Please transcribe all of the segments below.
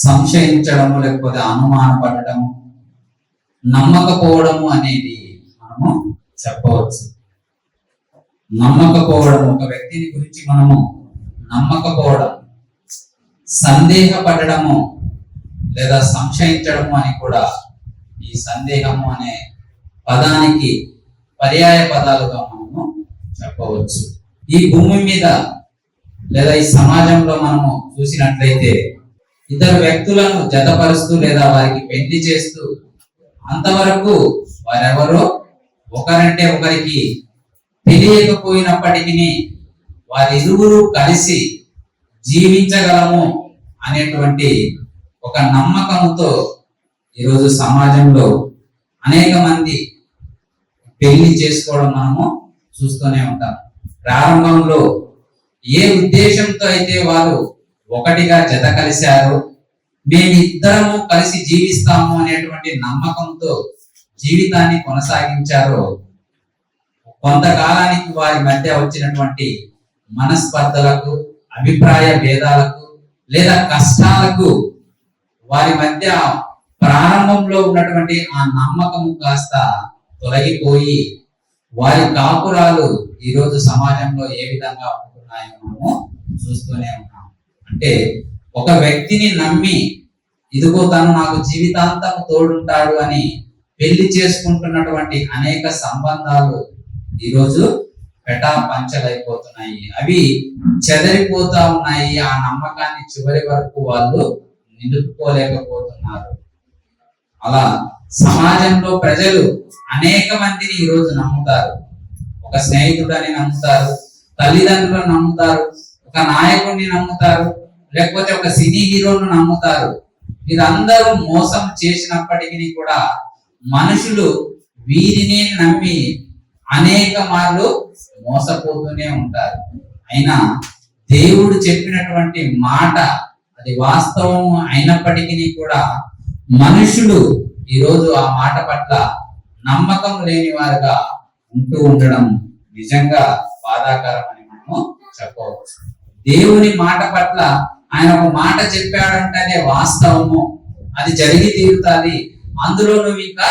సంశయించడము లేకపోతే అనుమానపడటము, నమ్మకపోవడము అనేది మనము చెప్పవచ్చు. నమ్మకపోవడం, ఒక వ్యక్తిని గురించి మనము నమ్మకపోవడం, సందేహపడము లేదా సంశయించడము అని కూడా ఈ సందేహము అనే పదానికి పర్యాయ పదాలుగా మనము చెప్పవచ్చు. ఈ భూమి మీద లేదా ఈ సమాజంలో మనము చూసినట్లయితే ఇద్దరు వ్యక్తులను జతపరుస్తూ లేదా వారికి పెళ్లి చేస్తూ అంతవరకు వారెవరో ఒకరంటే ఒకరికి తెలియకపోయినప్పటికీ వారిరువురు కలిసి జీవించగలము అనేటువంటి ఒక నమ్మకంతో ఈరోజు సమాజంలో అనేక మంది పెళ్లి చేసుకోవడం మనము చూస్తూనే ఉంటాం. ప్రారంభంలో ఏ ఉద్దేశంతో అయితే వారు ఒకటిగా జత కలిశారో, మేమిద్దరము కలిసి జీవిస్తాము అనేటువంటి నమ్మకంతో జీవితాన్ని కొనసాగించారో, కొంతకాలానికి వారి మధ్య వచ్చినటువంటి మనస్పర్ధలకు, అభిప్రాయ భేదాలకు లేదా కష్టాలకు వారి మధ్య ప్రారంభంలో ఉన్నటువంటి ఆ నమ్మకము కాస్త తొలగిపోయి వారి కాపురాలు ఈరోజు సమాజంలో ఏ విధంగా ఉంటున్నాయో మనము చూస్తూనే ఉన్నాం. అంటే ఒక వ్యక్తిని నమ్మి ఇదిగో తను నాకు జీవితాంతం తోడుంటాడు అని పెళ్లి చేసుకుంటున్నటువంటి అనేక సంబంధాలు ఈరోజు పెటాపంచలైపోతున్నాయి. అవి చెదరిపోతా ఉన్నాయి. ఆ నమ్మకాన్ని చివరి వరకు వాళ్ళు నిలుపుకోలేకపోతున్నారు. అలా సమాజంలో ప్రజలు అనేక మందిని ఈరోజు నమ్ముతారు. ఒక స్నేహితుడని నమ్ముతారు, తల్లిదండ్రులను నమ్ముతారు, ఒక నాయకుడిని నమ్ముతారు, లేకపోతే ఒక సినీ హీరోను నమ్ముతారు. వీరందరూ మోసం చేసినప్పటికీ కూడా మనుషులు వీరిని నమ్మి అనేక మార్లు మోసపోతూనే ఉంటారు. అయినా దేవుడు చెప్పినటువంటి మాట అది వాస్తవం అయినప్పటికీ కూడా మనుషులు ఈరోజు ఆ మాట పట్ల నమ్మకం లేని వారుగా ఉంటూ ఉండడం నిజంగా బాధాకరం అని మనము చెప్పవచ్చు. దేవుని మాట పట్ల ఆయన ఒక మాట చెప్పాడంటే అదే వాస్తవము, అది జరిగి తీరుతుంది, అందులో నువ్వు ఇంకా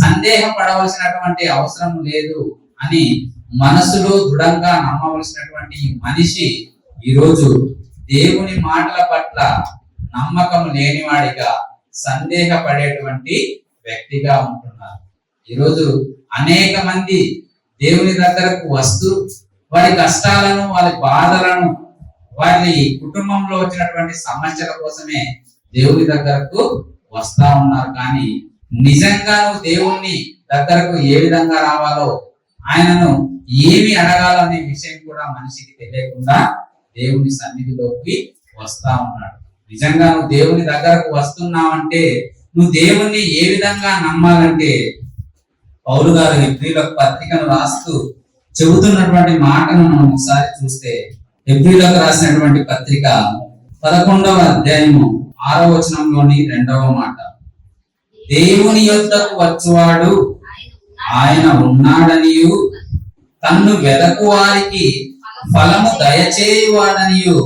సందేహపడవలసినటువంటి అవసరం లేదు అని మనసులో దృఢంగా నమ్మవలసినటువంటి మనిషి ఈరోజు దేవుని మాటల పట్ల నమ్మకం లేనివాడిగా, సందేహపడేటువంటి వ్యక్తిగా ఉంటున్నారు. ఈరోజు అనేక మంది దేవుని దగ్గరకు వస్తూ వారి కష్టాలను, వారి బాధలను, వారి కుటుంబంలో వచ్చినటువంటి సమస్యల కోసమే దేవుని దగ్గరకు వస్తా ఉన్నారు. కానీ నిజంగా నువ్వు దేవుణ్ణి దగ్గరకు ఏ విధంగా రావాలో, ఆయనను ఏమి అడగాలో అనే విషయం కూడా మనిషికి తెలియకుండా దేవుని సన్నిధిలోకి వస్తా ఉన్నాడు. నిజంగా నువ్వు దేవుని దగ్గరకు వస్తున్నావంటే నువ్వు దేవుణ్ణి ఏ విధంగా నమ్మాలంటే పౌలు గారు హెబ్రీయులకు పత్రికను రాస్తూ చెబుతున్నటువంటి మాటను మనం ఒకసారి చూస్తే, హెబ్రీయులకు రాసినటువంటి పత్రిక 11వ అధ్యాయము 6వ వచనంలోని 2వ మాట, దేవుని యొద్దకు వచ్చువాడు ఆయన ఉన్నాడనియు తన్ను వెదకు వారికి ఫలము దయచేయువాడనియు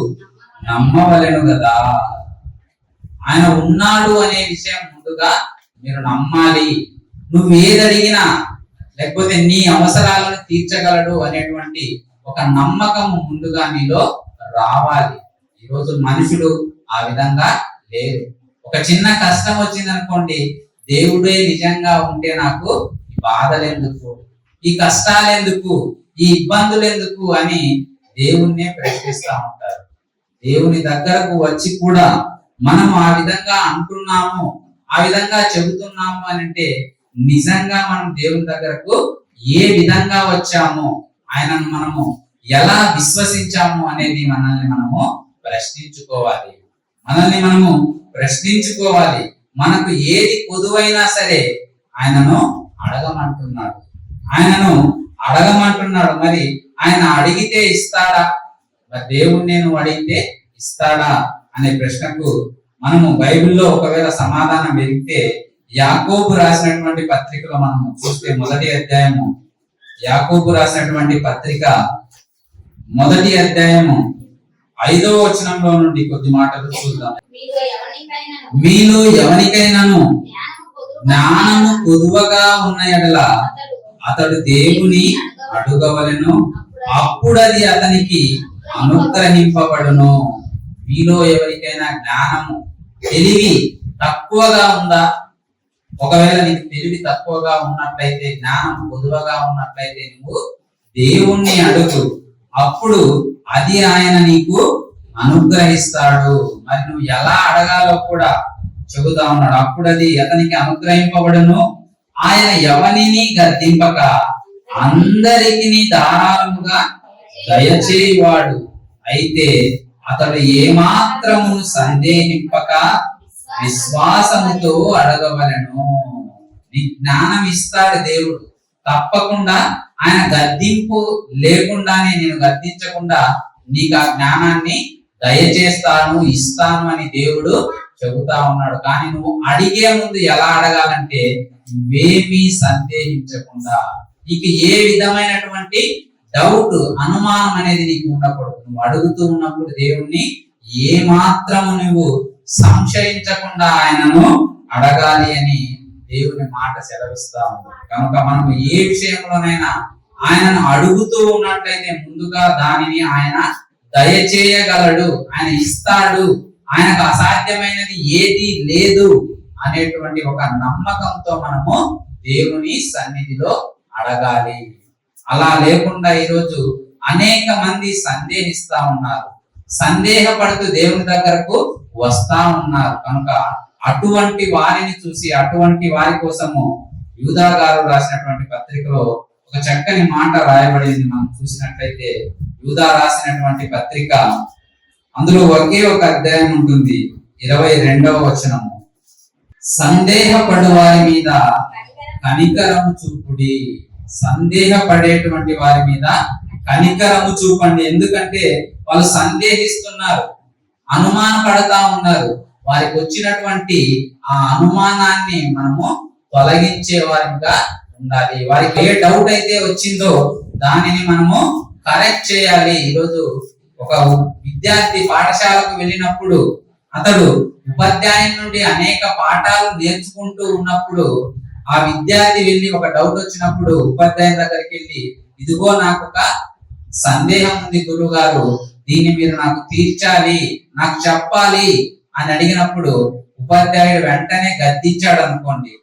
నమ్మవలెను కదా. ఆయన ఉన్నాడు అనే విషయం ముందుగా మీరు నమ్మాలి. నువ్వు ఏదడిగినా లేకపోతే నీ అవసరాలను తీర్చగలడు అనేటువంటి ఒక నమ్మకం ముందుగా నీలో రావాలి. ఈరోజు మనుషులు ఆ విధంగా లేరు. ఒక చిన్న కష్టం వచ్చిందనుకోండి, దేవుడే నిజంగా ఉంటే నాకు ఈ బాధలు ఎందుకు, ఈ కష్టాలు ఎందుకు, ఈ ఇబ్బందులు ఎందుకు అని దేవుణ్ణే ప్రశ్నిస్తా ఉంటారు. దేవుని దగ్గరకు వచ్చి కూడా మనం ఆ విధంగా అంటున్నాము, ఆ విధంగా చెబుతున్నాము అని అంటే నిజంగా మనం దేవుని దగ్గరకు ఏ విధంగా వచ్చాము, ఆయనను మనము ఎలా విశ్వసించాము అనేది మనల్ని మనము ప్రశ్నించుకోవాలి. మనకు ఏది పొదువైనా సరే ఆయనను అడగమంటున్నాడు. మరి ఆయన అడిగితే ఇస్తాడా, మరి దేవుణ్ణి నువ్వు అడిగితే ఇస్తాడా అనే ప్రశ్నకు మనము బైబిల్లో ఒకవేళ సమాధానం వెలిగితే యాకోబు రాసినటువంటి పత్రికలో మనము చూస్తే 1వ అధ్యాయము, యాకోబు రాసినటువంటి పత్రిక 1వ అధ్యాయము 5వ వచనంలో నుండి కొద్ది మాటలు చూద్దాం. మీలో ఎవరికైనాను జ్ఞానము కొదువగా ఉన్న ఎడల అతడు దేవుని అడుగవలెను, అప్పుడది అతనికి అనుగ్రహింపబడును. మీలో ఎవరికైనా జ్ఞానము తెలివి తక్కువగా ఉందా? ఒకవేళ నీకు తెలివి తక్కువగా ఉన్నట్లయితే, జ్ఞానం కొదువగా ఉన్నట్లయితే నువ్వు దేవుణ్ణి అడుగు, అప్పుడు అది ఆయన నీకు అనుగ్రహిస్తాడు. మరి నువ్వు ఎలా అడగాలో కూడా చెబుతా ఉన్నాడు. అప్పుడు అది అతనికి అనుగ్రహింపబడును. ఆయన ఎవరిని గద్దింపక అందరికి ధారాళముగా దయచేయువాడు. అయితే అతడు ఏమాత్రము సందేహింపక విశ్వాసముతో అడగవలెను. నీ జ్ఞానం ఇస్తాడు దేవుడు తప్పకుండా. ఆయన గద్దింపు లేకుండానే, నేను గద్దించకుండా నీకు ఆ జ్ఞానాన్ని దయచేస్తాను, ఇస్తాను అని దేవుడు చెబుతా ఉన్నాడు. కానీ నువ్వు అడిగే ముందు ఎలా అడగాలంటే, నువ్వేమీ సందేహించకుండా, నీకు ఏ విధమైనటువంటి డౌట్, అనుమానం అనేది నీకు ఉండకూడదు. నువ్వు అడుగుతూ ఉన్నప్పుడు దేవుణ్ణి ఏ మాత్రము నువ్వు సంశయించకుండా ఆయనను అడగాలి అని దేవుని మాట సెలవిస్తా ఉంది. కనుక మనం ఏ విషయంలోనైనా ఆయనను అడుగుతూ ఉన్నట్లయితే ముందుగా దానిని ఆయన దయచేయగలడు, ఆయన ఇస్తాడు, ఆయనకు అసాధ్యమైనది ఏది లేదు అనేటువంటి ఒక నమ్మకంతో మనము దేవుని సన్నిధిలో అడగాలి. అలా లేకుండా ఈరోజు అనేక మంది సందేహిస్తా ఉన్నారు, సందేహపడుతూ దేవుని దగ్గరకు వస్తా ఉన్నారు. కనుక అటువంటి వారిని చూసి, అటువంటి వారి కోసము యూదా గారు రాసినటువంటి పత్రికలో ఒక చక్కని మాట రాయబడింది. మనం చూసినట్లయితే యూదా రాసినటువంటి పత్రిక, అందులో ఒకే ఒక అధ్యాయం ఉంటుంది, 22వ వచనము. సందేహపడు వారి మీద కనికరము చూపుడి. సందేహపడేటువంటి వారి మీద కనికరము చూపండి. ఎందుకంటే వాళ్ళు సందేహిస్తున్నారు, అనుమాన పడతా ఉన్నారు. వారికి వచ్చినటువంటి ఆ అనుమానాన్ని మనము తొలగించే వారిగా ఉండాలి. వారికి ఏ డౌట్ అయితే వచ్చిందో దానిని మనము కరెక్ట్ చేయాలి. ఈరోజు ఒక విద్యార్థి పాఠశాలకు వెళ్ళినప్పుడు అతడు ఉపాధ్యాయుని నుండి అనేక పాఠాలు నేర్చుకుంటూ ఉన్నప్పుడు ఆ విద్యార్థి వెళ్ళి ఒక డౌట్ వచ్చినప్పుడు ఉపాధ్యాయుని దగ్గరికి వెళ్ళి, ఇదిగో నాకు ఒక సందేహం ఉంది గురువు గారు, దీన్ని మీరు నాకు తీర్చాలి, నాకు చెప్పాలి అని అడిగినప్పుడు ఉపాధ్యాయుడు వెంటనే గద్దించాడు అనుకోండి,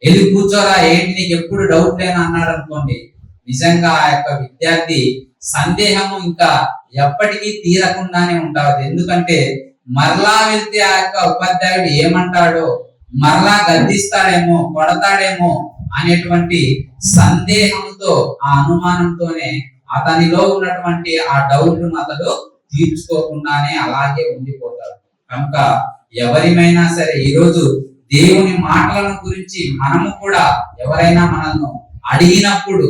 వెళ్ళి కూర్చోరా, ఏంటి నీకు ఎప్పుడు డౌట్ లేని అన్నాడు అనుకోండి, నిజంగా ఆ యొక్క విద్యార్థి సందేహము ఇంకా ఎప్పటికీ తీరకుండానే ఉంటుంది. ఎందుకంటే మరలా వెళ్తే ఆ యొక్క ఉపాధ్యాయుడు ఏమంటాడో, మరలా గద్దిస్తాడేమో, కొడతాడేమో అనేటువంటి సందేహంతో, ఆ అనుమానంతోనే అతనిలో ఉన్నటువంటి ఆ డౌట్ను అతడు తీర్చుకోకుండానే అలాగే ఉండిపోతాడు. కనుక ఎవరిమైనా సరే ఈరోజు దేవుని మాటలను గురించి మనము కూడా ఎవరైనా మనల్ని అడిగినప్పుడు,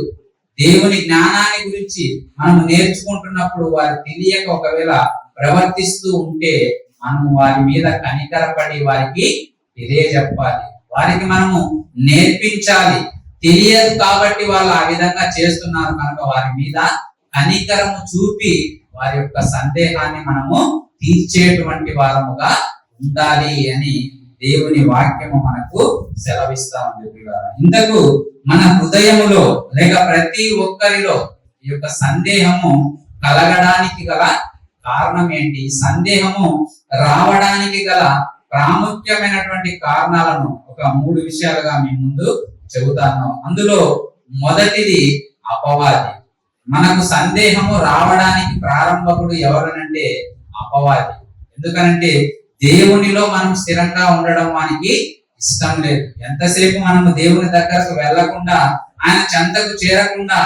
దేవుని జ్ఞానాన్ని గురించి మనము నేర్చుకుంటున్నప్పుడు వారు తెలియక ఒకవేళ ప్రవర్తిస్తూ ఉంటే మనము వారి మీద కనికరపడి వారికి తెలియజెప్పాలి, వారికి మనము నేర్పించాలి. తెలియదు కాబట్టి వాళ్ళు ఆ విధంగా చేస్తున్నారు కనుక వారి మీద కనికరము చూపి వారి యొక్క సందేహాన్ని మనము తీర్చేటువంటి వారముగా ఉండాలి అని దేవుని వాక్యము మనకు సెలవిస్తా ఉంది. ఇంతకు మన హృదయములో లేక ప్రతి ఒక్కరిలో ఈ యొక్క సందేహము కలగడానికి గల కారణం ఏంటి? సందేహము రావడానికి గల ప్రాముఖ్యమైనటువంటి కారణాలను ఒక 3 విషయాలుగా మీ ముందు చెబుతాను. అందులో మొదటిది అపవాది. మనకు సందేహము రావడానికి ప్రారంభకుడు ఎవరనంటే అపవాది. ఎందుకనంటే దేవునిలో మనం స్థిరంగా ఉండడం మనకి ఇష్టం లేదు. ఎంతసేపు మనము దేవుని దగ్గరకు వెళ్లకుండా, ఆయన చెంతకు చేరకుండా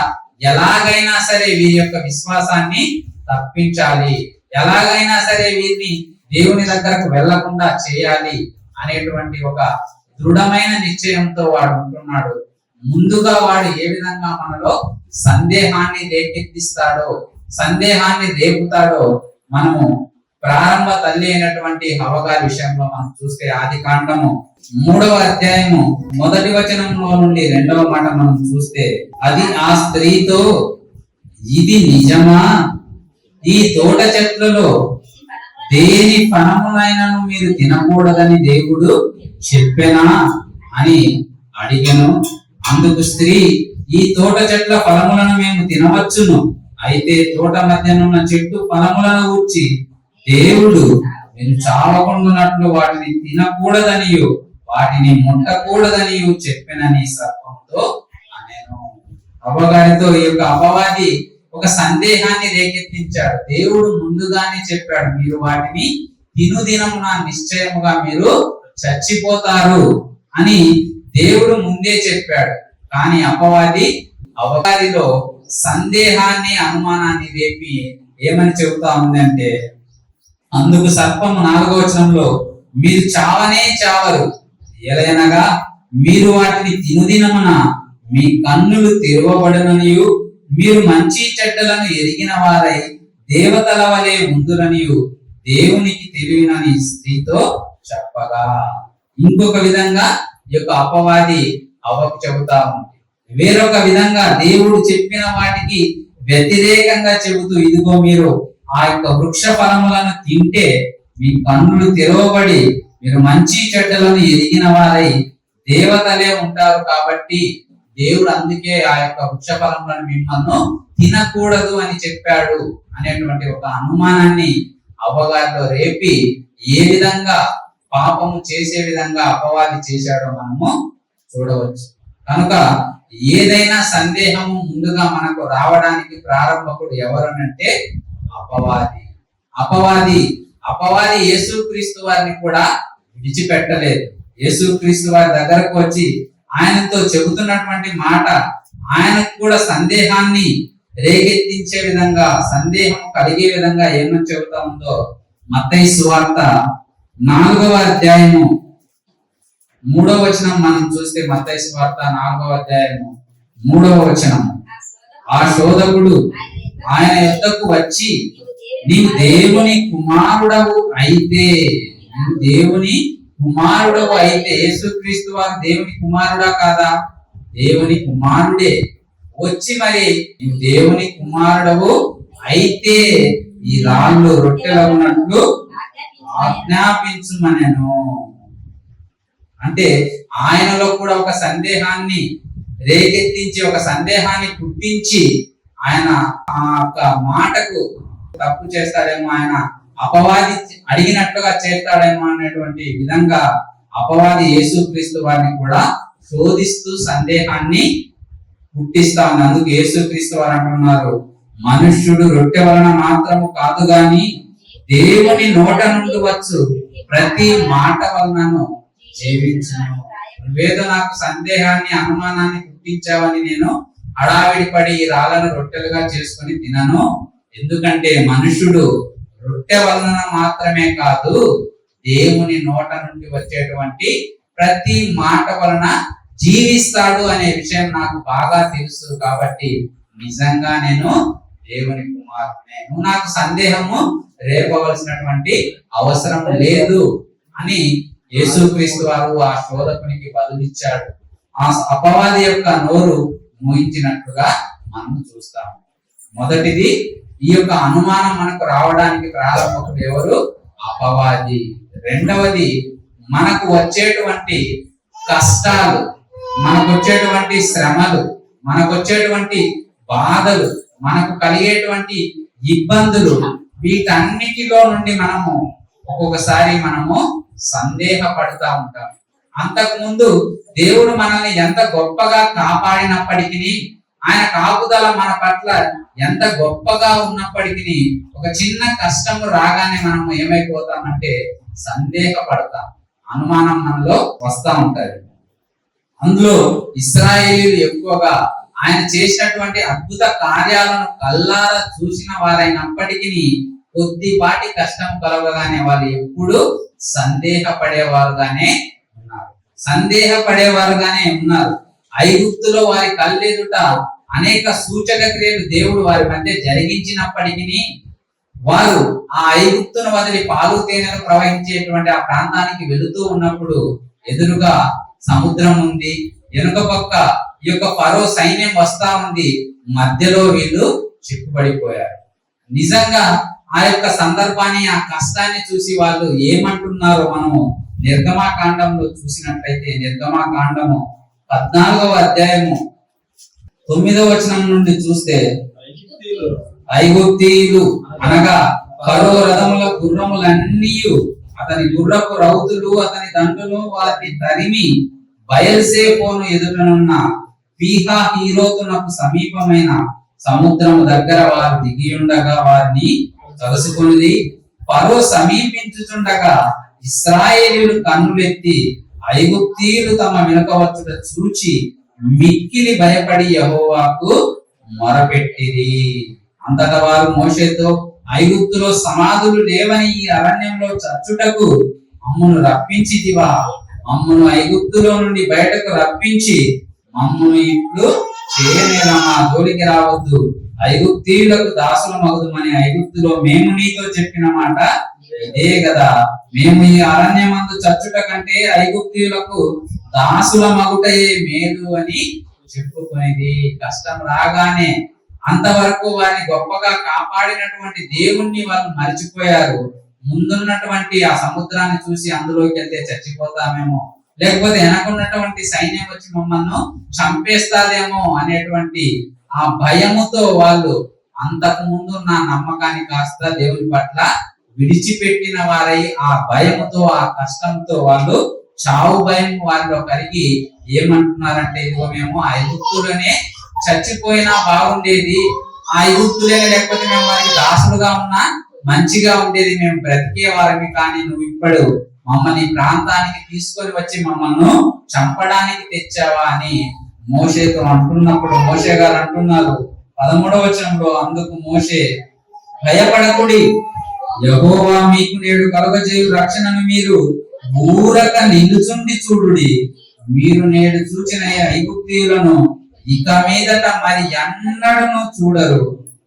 ఎలాగైనా సరే వీరి యొక్క విశ్వాసాన్ని తప్పించాలి, ఎలాగైనా సరే వీరిని దేవుని దగ్గరకు వెళ్లకుండా చేయాలి అనేటువంటి ఒక దృఢమైన నిశ్చయంతో వాడు ఉంటున్నాడు. ముందుగా వాడు ఏ విధంగా మనలో సందేహాన్ని రేకెత్తిస్తాడో, సందేహాన్ని రేపుతాడో మనము ప్రారంభ తల్లి అయినటువంటి హవ్వగారి విషయంలో మనం చూస్తే ఆదికాండము 3వ అధ్యాయము 1వ వచనంలో నుండి 2వ మాట మనం చూస్తే, అది ఆ స్త్రీతో, ఇది నిజమా, ఈ తోట చెట్లలో దేని ఫలములైనను మీరు తినకూడదని దేవుడు చెప్పెనా అని అడిగెను. అందుకు స్త్రీ, ఈ తోట చెట్ల ఫలములను మేము తినవచ్చును, అయితే తోట మధ్యనున్న చెట్టు ఫలములను గూర్చి దేవుడు మీరు చావకుండునట్లు వాటిని తినకూడదనియు వాటిని ముట్టకూడదనియు చెప్పెనని సర్పంతో అనేను. అవ్వగారితో ఈ యొక్క అపవాది ఒక సందేహాన్ని రేకెత్తించాడు. దేవుడు ముందుగానే చెప్పాడు, మీరు వాటిని తినుదినమున నిశ్చయముగా మీరు చచ్చిపోతారు అని దేవుడు ముందే చెప్పాడు. కానీ అపవాది అవ్వగారిలో సందేహాన్ని అనుమానాన్ని రేపి ఏమని చెబుతా ఉందంటే, అందుకు సర్పము 4వ వచనంలో, మీరు చావనే చావరు, ఎలయనగా మీరు వాటిని తినుదినమున మీ కన్నులు తెరవబడుననియు మీరు మంచి చెడ్డలను ఎరిగిన వారై దేవతల వలె ఉందురనియు దేవునికి తెలియనని స్త్రీతో చెప్పగా. ఇంకొక విధంగా ఈ యొక్క అపవాది అవ్వకు చెబుతా ఉంది. వేరొక విధంగా దేవుడు చెప్పిన వాటికి వ్యతిరేకంగా చెబుతూ, ఇదిగో మీరు ఆ యొక్క వృక్ష ఫలములను తింటే మీ కన్నులు తెరవబడి మీరు మంచి చెడ్డలను ఎరిగిన వారై దేవతలే ఉంటారు, కాబట్టి దేవుడు అందుకే ఆ యొక్క వృక్ష ఫలములను మిమ్మల్ని తినకూడదు అని చెప్పాడు అనేటువంటి ఒక అనుమానాన్ని అవ్వగారిలో రేపి ఏ విధంగా పాపము చేసే విధంగా అపవాది చేశాడో మనము చూడవచ్చు. కనుక ఏదైనా సందేహము ముందుగా మనకు రావడానికి ప్రారంభకుడు ఎవరనంటే అపవాది. అపవాది యేసుక్రీస్తు వారిని కూడా విడిచిపెట్టలేదు. యేసుక్రీస్తు వారి దగ్గరకు వచ్చి ఆయనతో చెబుతున్నటువంటి మాట ఆయనకు కూడా సందేహాన్ని రేకెత్తించే విధంగా, సందేహం కలిగే విధంగా ఏమని చెబుతా ఉందో మత్తయి సువార్త 4వ అధ్యాయము 3వ వచనం మనం చూస్తే, మత్తయి సువార్త 4వ అధ్యాయము 3వ వచనం, ఆ శోధకుడు ఆయన యొద్దకు వచ్చి, నీవు దేవుని కుమారుడవు అయితే, యేసుక్రీస్తు వారు దేవుని కుమారుడా కాదా? దేవుని కుమారుడే. వచ్చి మరి నీవు దేవుని కుమారుడవు అయితే ఈ రాళ్ళు రొట్టెలవునట్లు ఆజ్ఞాపించుమనెను. అంటే ఆయనలో కూడా ఒక సందేహాన్ని రేకెత్తించి, ఒక సందేహాన్ని పుట్టించి, ఆయన ఆ యొక్క మాటకు తప్పు చేస్తాడేమో, ఆయన అపవాది అడిగినట్లుగా చేస్తాడేమో అనేటువంటి విధంగా అపవాది యేసుక్రీస్తు వారిని కూడా శోధిస్తూ సందేహాన్ని పుట్టిస్తా ఉంది. అందుకు యేసుక్రీస్తు వారు అంటున్నారు, మనుష్యుడు రొట్టె వలన మాత్రము కాదు గాని దేవుని నోట నుండి వచ్చు ప్రతి మాట వలనను జీవించును. నువ్వేదో నాకు సందేహాన్ని అనుమానాన్ని పుట్టించావని నేను హడావిడి పడి ఈ రాళ్ళను రొట్టెలుగా చేసుకొని తినను. ఎందుకంటే మనుషుడు రొట్టె వలన మాత్రమే కాదు, దేవుని నోట నుండి వచ్చేటువంటి ప్రతి మాట వలన జీవిస్తాడు అనే విషయం నాకు బాగా తెలుసు. కాబట్టి నిజంగా నేను దేవుని కుమారునే, నువ్వు నాకు సందేహము రేపవలసినటువంటి అవసరం లేదు అని యేసుక్రీస్తు వారు ఆ శోధకునికి బదులిచ్చాడు. ఆ అపవాది యొక్క నోరు మూయించినట్లుగా మనం చూస్తాము. మొదటిది, ఈ యొక్క అనుమానం మనకు రావడానికి ప్రారంభకుడు ఎవరు? అపవాది. రెండవది, మనకు వచ్చేటువంటి కష్టాలు, మనకు వచ్చేటువంటి శ్రమలు, మనకు వచ్చేటువంటి బాధలు, మనకు కలిగేటువంటి ఇబ్బందులు, వీటన్నిటిలో నుండి మనము ఒక్కొక్కసారి సందేహపడుతూ ఉంటాం. అంతకుముందు దేవుడు మనల్ని ఎంత గొప్పగా కాపాడినప్పటికీ, ఆయన కాపుదల మన పట్ల ఎంత గొప్పగా ఉన్నప్పటికీ, ఒక చిన్న కష్టము రాగానే మనం ఏమైపోతామంటే సందేహపడతాం, అనుమానం మనలో వస్తా ఉంటది. అందులో ఇశ్రాయేలీయులు ఎక్కువగా ఆయన చేసినటువంటి అద్భుత కార్యాలను కల్లారా చూసిన వారైనప్పటికీ కొద్దిపాటి కష్టం కలగగానే వాళ్ళు ఎప్పుడు సందేహపడేవారుగానే ఉన్నారు. ఐగుప్తులో వారి కళ్ళెదుట అనేక సూచక క్రియలు దేవుడు వారి మధ్య జరిగించినప్పటికీ వారు ఆ ఐగుప్తును వదిలి పాలు తేనెలు ప్రవహించేటువంటి ఆ ప్రాంతానికి వెళుతూ ఉన్నప్పుడు ఎదురుగా సముద్రం ఉంది, వెనుక పక్క ఈ యొక్క ఫరో సైన్యం వస్తా ఉంది, మధ్యలో వీళ్ళు చిక్కుబడిపోయారు. నిజంగా ఆ యొక్క సందర్భాన్ని, ఆ కష్టాన్ని చూసి వాళ్ళు ఏమంటున్నారో మనము నిర్గమాకాండంలో చూసినట్లయితే, నిర్గమాకాండము 14వ అధ్యాయము 9వ వచనం నుండి చూస్తే, ఐగుప్తీయులు అనగా ఫరో రథముల గుర్రములన్నీ అతని గుర్రపు రౌతులు అతని దండులు వారిని తరిమి బయల్సేపోను ఎదుటనున్న పీహా హీరోతునకు సమీపమైన సముద్రము దగ్గర వారు దిగి ఉండగా వారిని కలుసుకున్నది. ఫరో సమీపించుచుండగా ఇశ్రాయేలీయులు కన్నులెత్తి ఐగుప్తీయులు తమ వెనుకవచ్చుట చూచి మిక్కిలి భయపడి యెహోవాకు మొరపెట్టిరి. అంతటా వారు మోషేతో, ఐగుప్తులో సమాధులు లేవని ఈ అరణ్యంలో చచ్చుటకు మమ్మును రప్పించితివా? మమ్మును ఐగుప్తులో నుండి బయటకు రప్పించి మమ్మును ఇప్పుడు చేయనేలా మా జోలికి రావద్దు, ఐగుప్తీయులకు దాసుల మగుదుమని ఐగుప్తులో మేము నీతో చెప్పిన మాట ఇదే కదా. మేము ఈ అరణ్యమందు చచ్చుట కంటే ఐగుప్తీయులకు దాసుల మగుటయే మేలు అని చెప్పుకునేది. కష్టం రాగానే అంతవరకు వారిని గొప్పగా కాపాడినటువంటి దేవుణ్ణి వాళ్ళు మర్చిపోయారు. ముందున్నటువంటి ఆ సముద్రాన్ని చూసి అందులోకి వెళ్తే చచ్చిపోతామేమో, లేకపోతే వెనకున్నటువంటి సైన్యం వచ్చి మమ్మల్ని చంపేస్తాదేమో అనేటువంటి ఆ భయముతో వాళ్ళు అంతకు ముందు నా నమ్మకాన్ని కాస్త దేవుని పట్ల విడిచిపెట్టిన వారై ఆ భయముతో, ఆ కష్టంతో వాళ్ళు చావు భయం వారిలో కలిగి ఏమంటున్నారంటే, ఇదిగో మేము ఐగుప్తులోనే చచ్చిపోయినా బాగుండేది, ఆ ఐగుప్తులే లేకపోతే మేము వారికి దాసులుగా ఉన్నా మంచిగా ఉండేది, మేము బ్రతికే వారిని, కానీ నువ్వు ఇప్పుడు మమ్మల్ని ప్రాంతానికి తీసుకొని వచ్చి మమ్మల్ని చంపడానికి తెచ్చావా అని మోషేతో అంటున్నప్పుడు మోషే గారు అంటున్నారు 13వ వచనంలో, అందుకు మోషే, భయపడకుడి, యెహోవా మీకు నేడు కలుగజేయు రక్షణను మీరు ఊరక నిలుచుండి చూడుడి. మీరు నేడు చూచిన ఐగుప్తీయులను ఇక మీదట మరి ఎన్నడను చూడరు.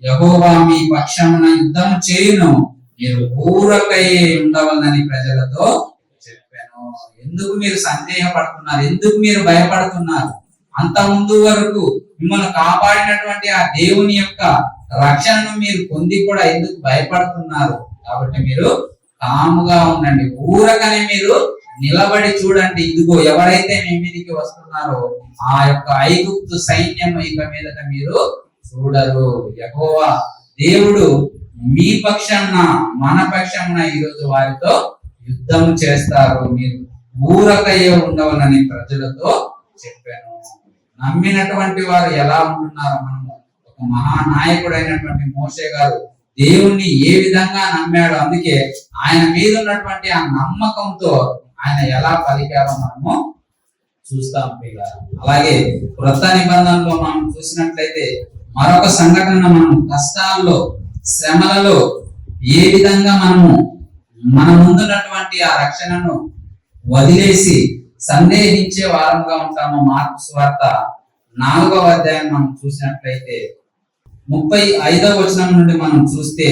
యెహోవా మీ పక్షమున యుద్ధం చేయును, మీరు ఊరకయే ఉండవలనని ప్రజలతో చెప్పాను. ఎందుకు మీరు సందేహపడుతున్నారు? ఎందుకు మీరు భయపడుతున్నారు? అంత ముందు వరకు మిమ్మల్ని కాపాడినటువంటి ఆ దేవుని యొక్క రక్షణను మీరు పొంది కూడా ఎందుకు భయపడుతున్నారు? కాబట్టి మీరు కాముగా ఉండండి, ఊరకనే మీరు నిలబడి చూడండి. ఇదిగో ఎవరైతే మీ మీదికి వస్తున్నారో ఆ యొక్క ఐగుప్తు సైన్యం ఇక మీదట మీరు చూడరు. యెహోవా దేవుడు మీ పక్షాన మన పక్షాన ఈరోజు వారితో యుద్ధం చేస్తారు, మీరు ఊరకయ్యే ఉండవలని ప్రజలతో చెప్పాను. నమ్మినటువంటి వారు ఎలా ఉంటున్నారో, మనము ఒక మహానాయకుడు అయినటువంటి మోషే గారు దేవుణ్ణి ఏ విధంగా నమ్మాడో, అందుకే ఆయన మీద ఉన్నటువంటి ఆ నమ్మకంతో ఆయన ఎలా పలికారో మనము చూస్తాం పిల్లలు. అలాగే క్రొత్త నిబంధనలో మనం చూసినట్లయితే మరొక సంఘటన, మనం కష్టాల్లో శ్రమలలో ఏ విధంగా మనము మన ముందున్నటువంటి ఆ రక్షణను వదిలేసి సందేహించే వారంగా ఉంటామో మార్కు సువార్త 4వ అధ్యాయం మనం చూసినట్లయితే 35వ వచనం నుండి మనం చూస్తే,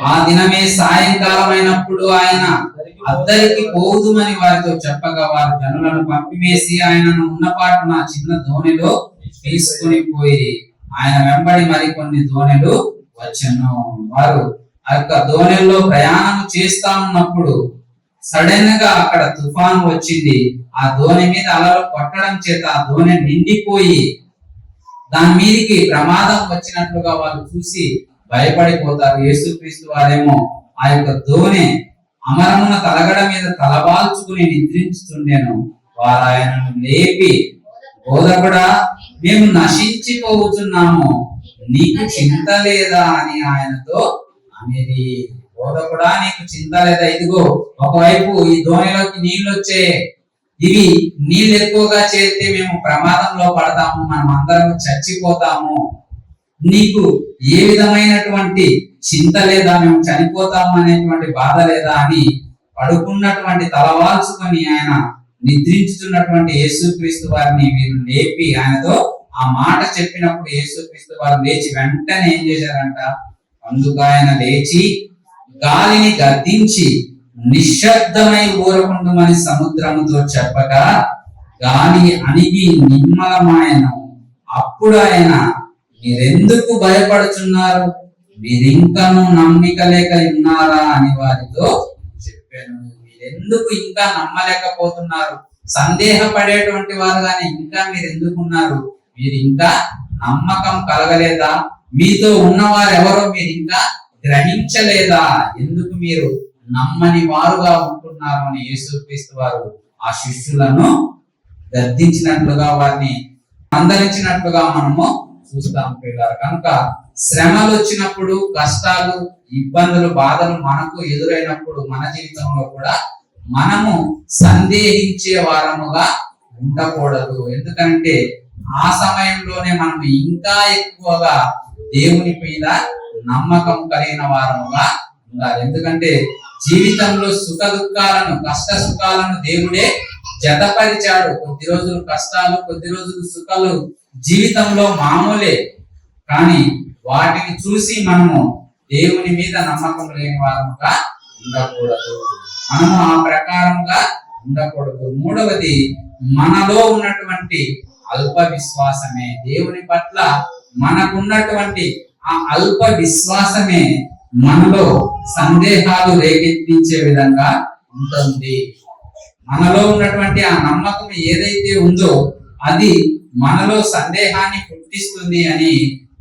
ఆ దినమే సాయంకాలం అయినప్పుడు ఆయన అద్దరికి పోదుమని వారితో చెప్పగా వారు జనులను పంపివేసి ఆయనను ఉన్నపాటున చిన్న దోణిలో తీసుకుని పోయి ఆయన వెంబడి మరికొన్ని దోణెలు వచ్చెను. వారు ఆ యొక్క దోణెల్లో ప్రయాణం చేస్తా ఉన్నప్పుడు సడన్ గా అక్కడ తుఫాను వచ్చింది. ఆ దోణి మీద అలలు కొట్టడం చేత ఆ దోణి నిండిపోయి దాని మీదకి ప్రమాదం వచ్చినట్లుగా వాళ్ళు చూసి భయపడిపోతారు. యేసుక్రీస్తు వారేమో ఆ యొక్క దోణి అమరమున తలగడ మీద తలబాల్చుకుని నిద్రించుతుండెను. వారు ఆయనను లేపి, బోధకుడా, మేము నశించిపోతున్నాము, నీకు చింత లేదా అని ఆయనతో అనేది. బోధకుడా, నీకు చింత లేదా? ఇదిగో ఒకవైపు ఈ దోణిలోకి నీళ్ళు వచ్చే, ఇవి నీళ్ళు ఎక్కువగా చేరితే మేము ప్రమాదంలో పడతాము, మనం అందరం చచ్చిపోతాము, నీకు ఏ విధమైనటువంటి చింత లేదా, మేము చనిపోతాము అనేటువంటి బాధ లేదా అని పడుకున్నటువంటి తలవాల్చుకొని ఆయన నిద్రించుతున్నటువంటి యేసుక్రీస్తు వారిని వీరు లేపి ఆయనతో ఆ మాట చెప్పినప్పుడు యేసుక్రీస్తు వారు లేచి వెంటనే ఏం చేశారంట? అందుకు ఆయన లేచి గాలిని గద్దించి నిశ్శబ్దమై ఊరకుండుమని సముద్రముతో చెప్పగా గాలి అణిగి నిమ్మలమాయను. అప్పుడు ఆయన, మీరెందుకు భయపడుచున్నారు? మీరింకను నమ్మిక లేక ఉన్నారా అని వారితో చెప్పాను. మీరెందుకు ఇంకా నమ్మలేకపోతున్నారు? సందేహపడేటువంటి వారుగానే ఇంకా మీరు ఎందుకు ఉన్నారు? మీరు ఇంకా నమ్మకం కలగలేదా? మీతో ఉన్నవారు ఎవరో మీరు ఇంకా గ్రహించలేదా? ఎందుకు మీరు నమ్మని వారుగా ఉంటున్నారు అని యేసుక్రీస్తు వారు ఆ శిష్యులను గద్దించినట్లుగా, వారిని మందలించినట్లుగా మనము చూస్తాం పిల్లలు. కనుక శ్రమలు వచ్చినప్పుడు, కష్టాలు, ఇబ్బందులు, బాధలు మనకు ఎదురైనప్పుడు మన జీవితంలో కూడా మనము సందేహించే వారముగా ఉండకూడదు. ఎందుకంటే ఆ సమయంలోనే మనం ఇంకా ఎక్కువగా దేవుని మీద నమ్మకం కలిగిన వారముగా ఉండాలి. ఎందుకంటే జీవితంలో సుఖ దుఃఖాలను, కష్ట సుఖాలను దేవుడే జతపరిచాడు. కొద్ది రోజులు కష్టాలు, కొద్ది రోజులు సుఖాలు జీవితంలో మామూలే. కానీ వాటిని చూసి మనము దేవుని మీద నమ్మకం లేని వారముగా ఉండకూడదు. మనము ఆ ప్రకారంగా ఉండకూడదు. మూడవది, మనలో ఉన్నటువంటి అల్ప విశ్వాసమే. దేవుని పట్ల మనకున్నటువంటి ఆ అల్ప విశ్వాసమే మనలో సందేహాలు రేకెత్తించే విధంగా ఉంటుంది. మనలో ఉన్నటువంటి ఆ నమ్మకం ఏదైతే ఉందో అది మనలో సందేహాన్ని పుట్టిస్తుంది అని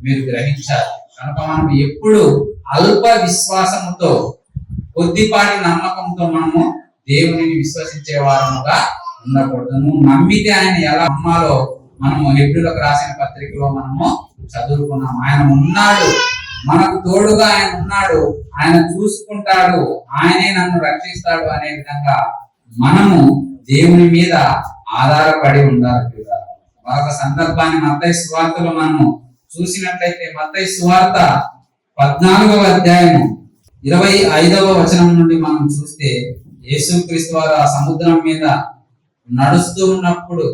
మీరు గ్రహించాలి. కనుక మనం ఎప్పుడు అల్ప విశ్వాసముతో, కొద్దిపాటి నమ్మకంతో మనము దేవునిని విశ్వసించే వారముగా ఉండకూడదు. నువ్వు నమ్మితే ఆయన ఎలా నమ్మాలో మనము హెబ్రీయులకు రాసిన పత్రికలో మనము చదువుకున్నాం. ఆయన ఉన్నాడు, మనకు తోడుగా ఆయన ఉన్నాడు, ఆయన చూసుకుంటాడు, ఆయనే నన్ను రక్షిస్తాడు అనే విధంగా మనము దేవుని మీద ఆధారపడి ఉండాలి. మరొక సందర్భాన్ని మత్తయి సువార్తలో మనము చూసినట్లయితే, మత్తయి సువార్త 14వ అధ్యాయము 25వ వచనం నుండి మనం చూస్తే, యేసుక్రీస్తు వారు ఆ సముద్రం మీద నడుస్తూ ఉన్నప్పుడు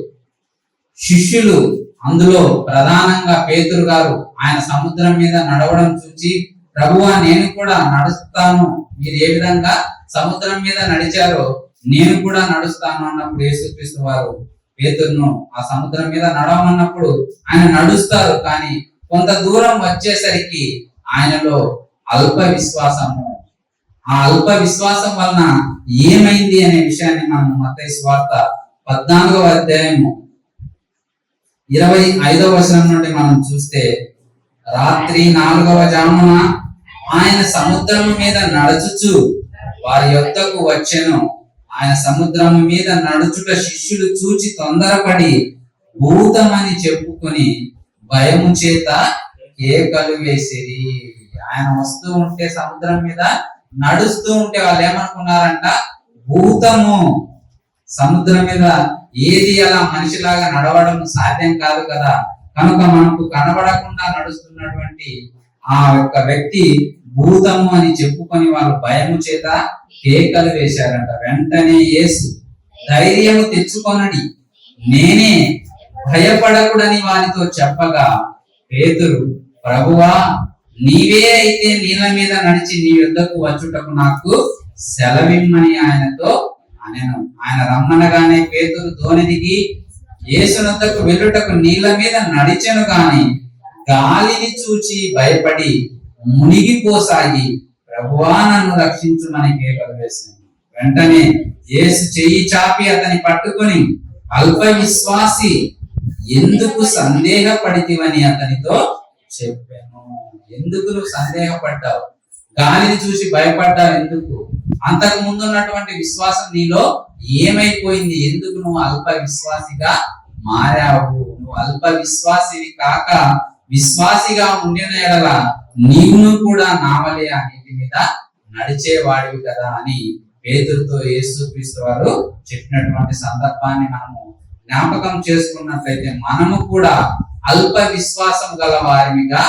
శిష్యులు, అందులో ప్రధానంగా పేతురు గారు, ఆయన సముద్రం మీద నడవడం చూచి, ప్రభువా నేను కూడా నడుస్తాను, మీరు ఏ విధంగా సముద్రం మీద నడిచారో నేను కూడా నడుస్తాను అన్నప్పుడు యేసుక్రీస్తు వారు పేతురును ఆ సముద్రం మీద నడవమన్నప్పుడు ఆయన నడుస్తారు. కానీ కొంత దూరం వచ్చేసరికి ఆయనలో అల్ప విశ్వాసము, ఆ అల్ప విశ్వాసం వలన ఏమైంది అనే విషయాన్ని మనం మత్తయి సువార్త 14వ అధ్యాయము 25వ వచనం నుండి మనం చూస్తే, రాత్రి 4వ జామున ఆయన సముద్రము మీద నడుచుచు వారి యొద్దకు వచ్చెను. ఆయన సముద్రము మీద నడుచుట శిష్యులు చూచి తొందరపడి భూతమని చెప్పుకొని భయము చేత కేకలు వేసిరి. ఆయన వస్తూ ఉంటే, సముద్రం మీద నడుస్తూ ఉంటే వాళ్ళు ఏమనుకున్నారంట? భూతము. సముద్రం మీద ఏది అలా మనిషిలాగా నడవడం సాధ్యం కాదు కదా. కనుక మనకు కనబడకుండా నడుస్తున్నటువంటి ఆ యొక్క వ్యక్తి భూతము అని చెప్పుకొని వాళ్ళు భయము చేత కేకలు వేశారంట. వెంటనే యేసు ధైర్యము తెచ్చుకొనడి, నేనే, భయపడకుడని వారితో చెప్పగా, పేతురు, ప్రభువా నీవే అయితే నీళ్ళ మీద నడిచి నీ యొద్దకు వచ్చుటకు నాకు సెలవిమ్మని ఆయనతో అనెను. ఆయన రమ్మనగానే పేతురు దోణి దిగి యేసునొద్దకు వెళ్ళుటకు నీళ్ళ మీద నడిచెను. గాని గాలిని చూచి భయపడి మునిగిపోసాగి, ప్రభువా నన్ను రక్షించుమని కేకలు వేశాను. వెంటనే యేసు చెయ్యి చాపి అతని పట్టుకొని, అల్ప విశ్వాసి, ఎందుకు సందేహపడితివని అతనితో చెప్పాను. ఎందుకు నువ్వు సందేహపడ్డావు? గాలిని చూసి భయపడ్డావు ఎందుకు? అంతకు ముందు ఉన్నటువంటి విశ్వాసం నీలో ఏమైపోయింది? ఎందుకు నువ్వు అల్ప విశ్వాసిగా మారావు? నువ్వు అల్ప విశ్వాసివి కాక విశ్వాసిగా ఉండిన ఎడల నీవును కూడా నావలే ఆ నీటి మీద నడిచేవాడివి కదా అని పేతురుతో యేసుక్రీస్తు వారు చెప్పినటువంటి సందర్భాన్ని మనము జ్ఞాపకం చేసుకున్నట్లయితే, మనము కూడా అల్ప విశ్వాసం గల వారిగా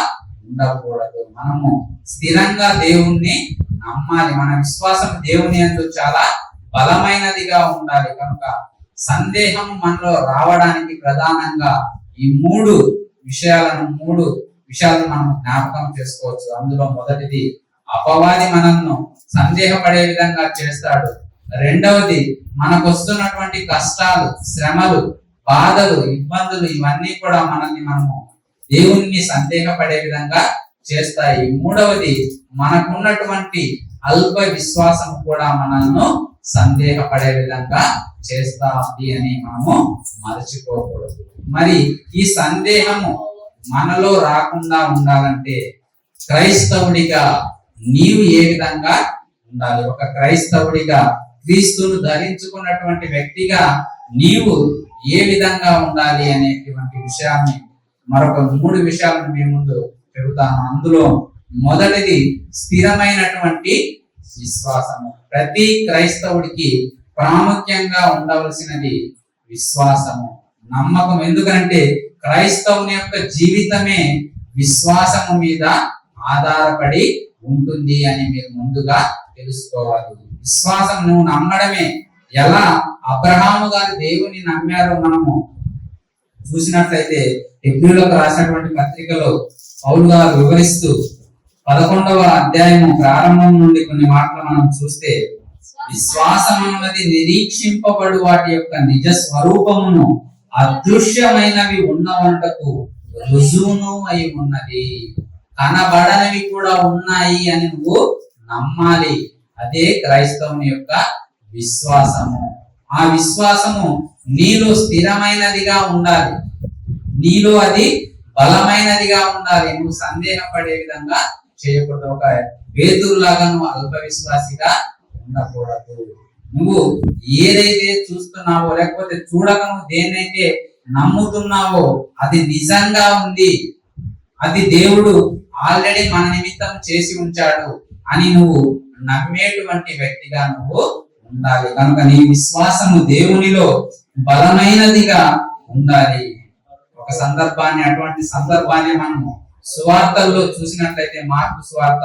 ఉండకూడదు. మనము స్థిరంగా దేవుణ్ణి నమ్మాలి. మన విశ్వాసం దేవుని యందు చాలా బలమైనదిగా ఉండాలి. కనుక సందేహం మనలో రావడానికి ప్రధానంగా ఈ మూడు విషయాలను మనం జ్ఞాపకం చేసుకోవచ్చు. అందులో మొదటిది, అపవాది మనల్ని సందేహపడే విధంగా చేస్తాడు. రెండవది, మనకు వస్తున్నటువంటి కష్టాలు, శ్రమలు, బాధలు, ఇబ్బందులు, ఇవన్నీ కూడా మనల్ని మనము దేవుణ్ణి సందేహపడే విధంగా చేస్తాయి. మూడవది, మనకున్నటువంటి అల్ప విశ్వాసం కూడా మనల్ని సందేహపడే విధంగా చేస్తాది అని మనము మరచిపోకూడదు. మరి ఈ సందేహము మనలో రాకుండా ఉండాలంటే క్రైస్తవుడిగా నీవు ఏ విధంగా ఉండాలి? ఒక క్రైస్తవుడిగా, క్రీస్తును ధరించుకున్నటువంటి వ్యక్తిగా నీవు ఏ విధంగా ఉండాలి అనేటువంటి విషయాన్ని మరొక 3 విషయాలను మీ ముందు చెబుతాను. అందులో మొదటిది స్థిరమైనటువంటి విశ్వాసము. ప్రతి క్రైస్తవుడికి ప్రాముఖ్యంగా ఉండవలసినది విశ్వాసము, నమ్మకం. ఎందుకంటే క్రైస్తవుని యొక్క జీవితమే విశ్వాసము మీద ఆధారపడి ఉంటుంది అని మీరు ముందుగా తెలుసుకోవాలి. విశ్వాసం నువ్వు నమ్మడమే. ఎలా అబ్రహాము గారు దేవుని నమ్మారో మనము చూసినట్లయితే హెబ్రీయులకు రాసినటువంటి పత్రికలో పౌలు గారు వివరిస్తూ 11వ అధ్యాయము ప్రారంభం నుండి కొన్ని మాటలు మనం చూస్తే, విశ్వాసం అన్నది నిరీక్షింపబడు వాటి యొక్క నిజ స్వరూపమును అదృశ్యమైనవి ఉన్నవంటకు రుజువును అయి ఉన్నది. కనబడనివి కూడా ఉన్నాయి అని నువ్వు నమ్మాలి. అదే క్రైస్తవుని యొక్క విశ్వాసము. ఆ విశ్వాసము నీలో స్థిరమైనదిగా ఉండాలి, నీలో అది బలమైనదిగా ఉండాలి. నువ్వు సందేహపడే విధంగా చేయకూడదు. ఒక పేతురులాగా నువ్వు అల్ప విశ్వాసిగా ఉండకూడదు. నువ్వు ఏదైతే చూస్తున్నావో లేకపోతే చూడక నువ్వు దేన్నైతే నమ్ముతున్నావో అది నిజంగా ఉంది, అది దేవుడు ఆల్రెడీ మన నిమిత్తం చేసి ఉంచాడు అని నువ్వు నమ్మేటువంటి వ్యక్తిగా నువ్వు ఉండాలి. కనుక నీ విశ్వాసము దేవునిలో బలమైనదిగా ఉండాలి. ఒక సందర్భాన్ని, అటువంటి సందర్భాన్ని మనము సువార్తల్లో చూసినట్లయితే, మార్కు సువార్త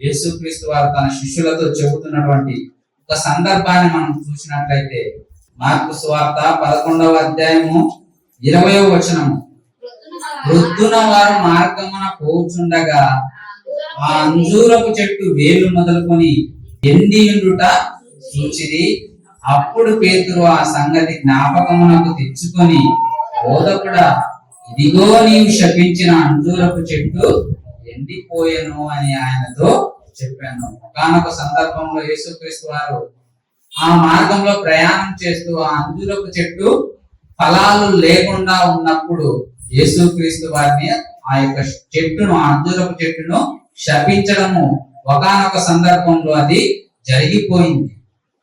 యేసుక్రీస్తు వారు తన శిష్యులతో చెబుతున్నటువంటి ఒక సందర్భాన్ని మనం చూసినట్లయితే, మార్కు సువార్త 11వ అధ్యాయము 20వ వచనము, వృద్ధున వారు మార్గమున పోచుండగా ఆ అంజూరపు చెట్టు వేలు మొదలుకొని ఎండి ఉండుట చూచిరి. అప్పుడు పేతురు ఆ సంగతి జ్ఞాపకమునకు తెచ్చుకొని, బోధకుడా, ఇదిగో నీవు శపించిన అంజూరపు చెట్టు ఎండిపోయెను అని ఆయనతో చెప్పాను. ఒకానొక సందర్భంలో యేసుక్రీస్తు వారు ఆ మార్గంలో ప్రయాణం చేస్తూ ఆ అంజూరపు చెట్టు ఫలాలు లేకుండా ఉన్నప్పుడు యేసుక్రీస్తు వారిని ఆ యొక్క చెట్టును, ఆ అంజూరపు చెట్టును శపించడము ఒకానొక సందర్భంలో అది జరిగిపోయింది.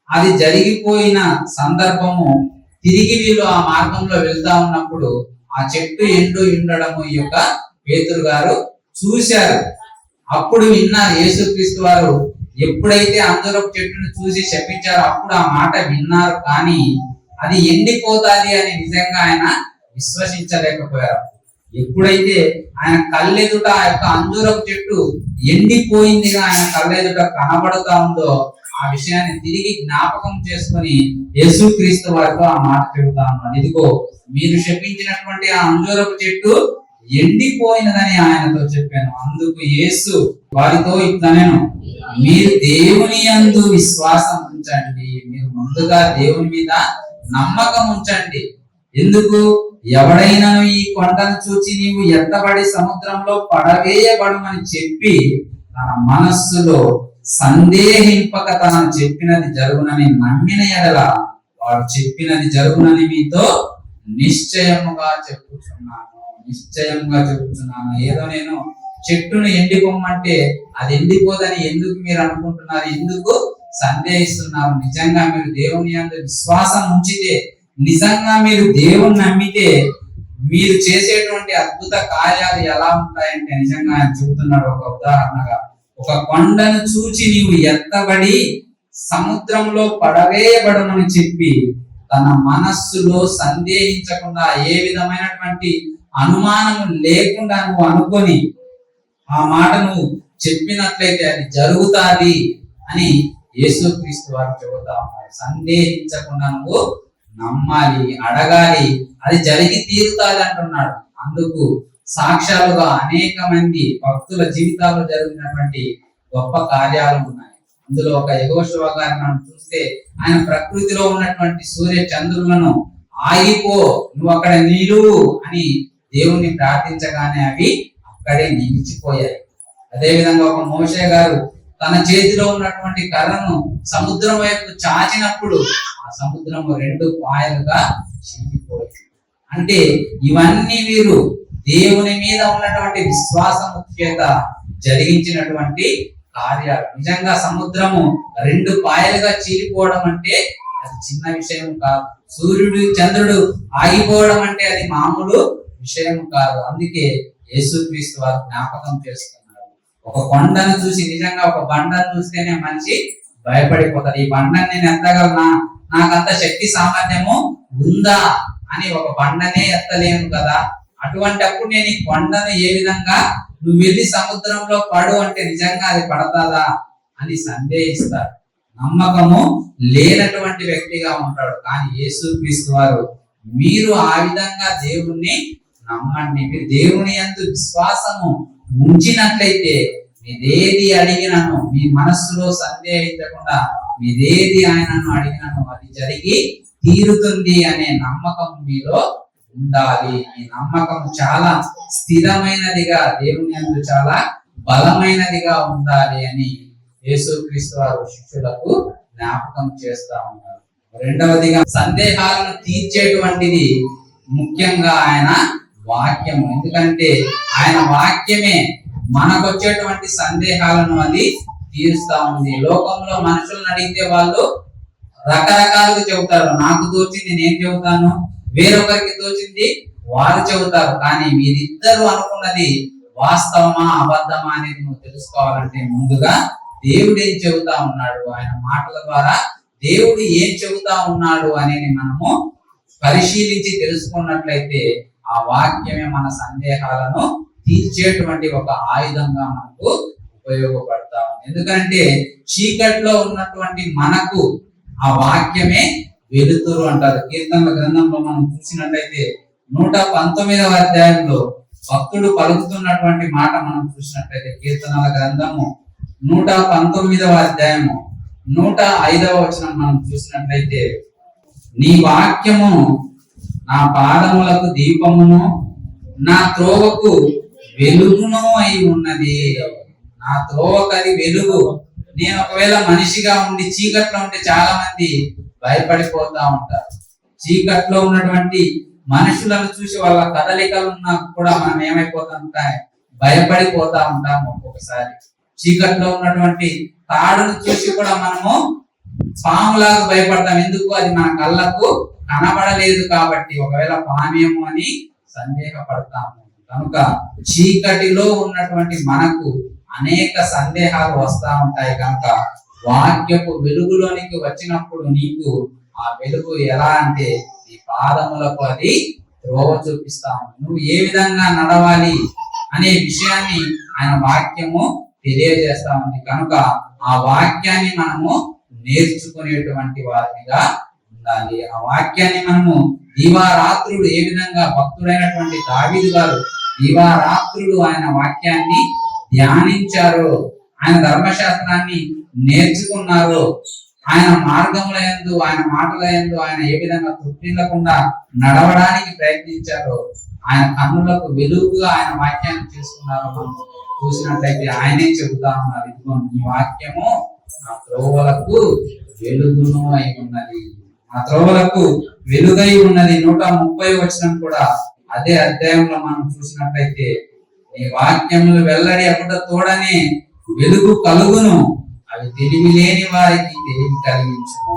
అది జరిగిపోయిన సందర్భము తిరిగి వీళ్ళు ఆ మార్గంలో వెళ్తా ఉన్నప్పుడు ఆ చెట్టు ఉండడము ఈ యొక్క పేతురు గారు చూశారు. అప్పుడు విన్నారు యేసుక్రీస్తు వారు ఎప్పుడైతే అంజూరపు చెట్టును చూసి శపించారో అప్పుడు ఆ మాట విన్నారు. కానీ అది ఎండిపోతాది అని నిజంగా ఆయన విశ్వసించలేకపోయారు. ఎప్పుడైతే ఆయన కళ్ళెదుట ఆ యొక్క అంజూరపు చెట్టు ఎండిపోయిందిగా ఆయన కళ్ళెదుట కనబడుతా ఉందో ఆ విషయాన్ని తిరిగి జ్ఞాపకం చేసుకొని యేసుక్రీస్తు వారితో ఆ మాట చెబుతా ఉన్నాడు. ఇదిగో మీరు శపించినటువంటి ఆ అంజూరపు చెట్టు ఎండిపోయినదని ఆయనతో చెప్పాను. అందుకు యేసు వారితో ఇట్లనేను, మీరు దేవుని యందు విశ్వాసం ఉంచండి. మీరు ముందుగా దేవుని మీద నమ్మకం ఉంచండి. ఎందుకు? ఎవడైనా ఈ కొండను చూచి నీవు ఎత్తబడి సముద్రంలో పడవేయబడుమని చెప్పి తన మనస్సులో సందేహింపక తనను చెప్పినది జరుగునని నమ్మిన ఎడల వాడు చెప్పినది జరుగునని మీతో నిశ్చయముగా చెప్పుచున్నాను. ఏదో నేను చెట్టును ఎండిపోమంటే అది ఎండిపోదని ఎందుకు మీరు అనుకుంటున్నారు? ఎందుకు సందేహిస్తున్నారు? నిజంగా మీరు దేవుని యందు విశ్వాసం ఉంచితే, నిజంగా మీరు దేవుని నమ్మితే మీరు చేసేటువంటి అద్భుత కార్యాలు ఎలా ఉంటాయంటే, నిజంగా ఆయన చెబుతున్నాడు ఒక ఉదాహరణగా, ఒక కొండను చూచి నీవు ఎత్తబడి సముద్రంలో పడవేయబడమని చెప్పి తన మనస్సులో సందేహించకుండా, ఏ విధమైనటువంటి అనుమానము లేకుండా నువ్వు అనుకొని ఆ మాట నువ్వు చెప్పినట్లయితే అది జరుగుతాది అని యేసుక్రీస్తు వారు చెబుతా ఉన్నారు. సందేహించకుండా నువ్వు నమ్మాలి, అడగాలి, అది జరిగి తీరుతాది అంటున్నాడు. అందుకు సాక్ష్యాలుగా అనేక మంది భక్తుల జీవితాల్లో జరిగినటువంటి గొప్ప కార్యాలు ఉన్నాయి. అందులో ఒక యెహోషువ గారిని మనం చూస్తే, ఆయన ప్రకృతిలో ఉన్నటువంటి సూర్య చంద్రులను ఆగిపో, నువ్వు అక్కడ నిలువు అని దేవుణ్ణి ప్రార్థించగానే అవి అక్కడే నిలిచిపోయాయి. అదే విధంగా ఒక మోషే గారు తన చేతిలో ఉన్నటువంటి కర్రను సముద్రం వైపు చాచినప్పుడు ఆ సముద్రము 2 పాయలుగా చీలిపోయింది. అంటే ఇవన్నీ వీరు దేవుని మీద ఉన్నటువంటి విశ్వాసము చేత జరిగించినటువంటి కార్యాలు. నిజంగా సముద్రము 2 పాయలుగా చీలిపోవడం అంటే అది చిన్న విషయం కాదు. సూర్యుడు చంద్రుడు ఆగిపోవడం అంటే అది మామూలు విషయం కాదు. అందుకే యేసుక్రీస్తు వారు జ్ఞాపకం చేస్తున్నారు. ఒక కొండను చూసి, నిజంగా ఒక బండను చూస్తేనే మనిషి భయపడిపోతాడు. ఈ బండను నేను ఎత్తగలనా, నాకంత శక్తి సామర్థ్యము ఉందా అని ఒక బండనే ఎత్తలేను కదా. అటువంటప్పుడు నేను ఈ కొండను ఏ విధంగా, నువ్వు వెళ్ళి సముద్రంలో పడు అంటే నిజంగా అది పడతాదా అని సందేహిస్తాడు. నమ్మకము లేనటువంటి వ్యక్తిగా ఉంటాడు. కానీ యేసుక్రీస్తు వారు మీరు ఆ విధంగా దేవుణ్ణి నమ్మండి, మీరు దేవుని యందు విశ్వాసము ఉంచినట్లయితే మీదేది అడిగినను, మీ మనస్సులో సందేహించకుండా మీదేది ఆయనను అడిగినను అది జరిగి తీరుతుంది అనే నమ్మకం మీలో ఉండాలి. ఈ నమ్మకం చాలా స్థిరమైనదిగా, దేవుని యందు చాలా బలమైనదిగా ఉండాలి అని యేసుక్రీస్తు వారు శిష్యులకు జ్ఞాపకం చేస్తా ఉన్నారు. రెండవదిగా సందేహాలను తీర్చేటువంటిది ముఖ్యంగా ఆయన వాక్యము. ఎందుకంటే ఆయన వాక్యమే మనకు వచ్చేటువంటి సందేహాలను అది తీరుస్తా ఉంది. లోకంలో మనుషులను అడిగితే వాళ్ళు రకరకాలుగా చెబుతారు. నాకు తోచింది నేను చెబుతాను, వేరొకరికి తోచింది వారు చెబుతారు. కానీ మీరిద్దరూ అనుకున్నది వాస్తవమా అబద్ధమా అనేది నువ్వు తెలుసుకోవాలంటే ముందుగా దేవుడు ఏం చెబుతా ఉన్నాడు, ఆయన మాటల ద్వారా దేవుడు ఏం చెబుతా ఉన్నాడు అనేది మనము పరిశీలించి తెలుసుకున్నట్లయితే ఆ వాక్యమే మన సందేహాలను తీర్చేటువంటి ఒక ఆయుధంగా మనకు ఉపయోగపడతా ఉంది. ఎందుకంటే చీకట్లో ఉన్నటువంటి మనకు ఆ వాక్యమే వెలుతురు అంటారు. కీర్తనల గ్రంథంలో మనం చూసినట్లయితే 119వ అధ్యాయంలో భక్తుడు పలుకుతున్నటువంటి మాట మనం చూసినట్లయితే, కీర్తనల గ్రంథము 119వ అధ్యాయము 105వ వచనం మనం చూసినట్లయితే, నీ వాక్యము నా పాదములకు దీపమును నా త్రోవకు వెలుగును అయి ఉన్నది. నా త్రోవకు అది వెలుగు. నేను ఒకవేళ మనిషిగా ఉండి చీకట్లో ఉంటే చాలా మంది భయపడిపోతా ఉంటారు. చీకట్లో ఉన్నటువంటి మనుషులను చూసి వాళ్ళ కదలికలున్నా కూడా మనం ఏమైపోతాం, భయపడిపోతా ఉంటాం. ఒక్కొక్కసారి చీకట్లో ఉన్నటువంటి తాడును చూసి కూడా మనము పాములాగా భయపడతాం. ఎందుకు? అది మన కళ్ళకు కనబడలేదు కాబట్టి. ఒకవేళ పామేమో అని సందేహపడతాము. కనుక చీకటిలో ఉన్నటువంటి మనకు అనేక సందేహాలు వస్తా ఉంటాయి. కనుక వాక్యపు వెలుగులోనికి వచ్చినప్పుడు నీకు ఆ వెలుగు ఎలా అంటే నీ పాదములకు అది త్రోవ చూపిస్తాము. నువ్వు ఏ విధంగా నడవాలి అనే విషయాన్ని ఆయన వాక్యము తెలియజేస్తా ఉంది. కనుక ఆ వాక్యాన్ని మనము నేర్చుకునేటువంటి వారిగా ఉండాలి. ఆ వాక్యాన్ని మనము దివారాత్రులు, ఏ విధంగా భక్తుడైనటువంటి దావీదు గారు దివారాత్రులు ఆయన వాక్యాన్ని ధ్యానించారు, ఆయన ధర్మశాస్త్రాన్ని నేర్చుకున్నారు, ఆయన మార్గముల యందు, ఆయన మాటల యందు ఆయన ఏ విధంగా తృప్తిల్లకుండా నడవడానికి ప్రయత్నించారో, ఆయన కన్నులకు వెలుగుగా ఆయన వాక్యాన్ని చేసుకున్నారో మనం చూసినట్లయితే ఆయనే చెబుతా ఉన్నారు, ఇదిగో నీ వాక్యము నా త్రోవలకు వెలుగును అయి ఉన్నది, నా త్రోవలకు వెలుగై ఉన్నది. 130 వచనం కూడా అదే అధ్యాయంలో మనం చూసినట్లయితే, నీ వాక్యములు వెల్లడి అప్పుడు తోడనే వెలుగు కలుగును, అవి తెలివి లేని వారికి తెలివి కలిగించును.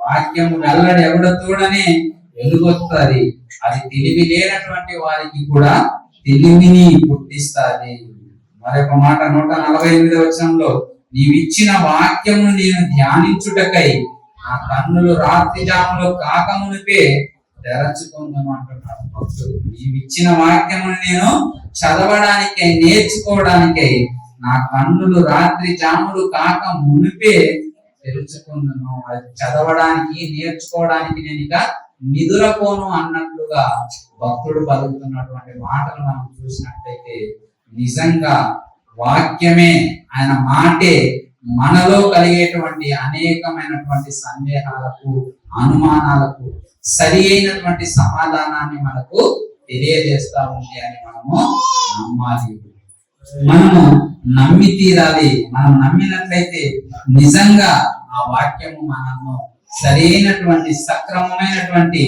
వాక్యము వెల్లడి ఎవడ తోడనే వెలుగొస్తుంది, అది తెలివి లేనటువంటి వారికి కూడా తెలివిని పుట్టిస్తుంది. మరొక మాట 148వ వచనంలో, నీవిచ్చిన వాక్యమును నేను ధ్యానించుటకై నా కన్నులు రాత్రి జాములో కాకమునిపే తెరచుకుందాం అంటున్నాడు భక్తుడు. నీవిచ్చిన వాక్యమును నేను చదవడానికై, నేర్చుకోవడానికై నా కన్నులు రాత్రి జాములు కాక మునిపే తెరుచుకుందును. అది చదవడానికి, నేర్చుకోవడానికి నేను ఇక నిదురపోను అన్నట్లుగా భక్తుడు పలుకుతున్నటువంటి మాటలు మనం చూసినట్లయితే, నిజంగా వాక్యమే, ఆయన మాటే మనలో కలిగేటువంటి అనేకమైనటువంటి సందేహాలకు, అనుమానాలకు సరి అయినటువంటి సమాధానాన్ని మనకు తెలియజేస్తా ఉంది అని మనము నమ్మాలి. మనము నమ్మి తీరాలి. మనం నమ్మినట్లయితే నిజంగా ఆ వాక్యము మనము సరైనటువంటి సక్రమమైనటువంటి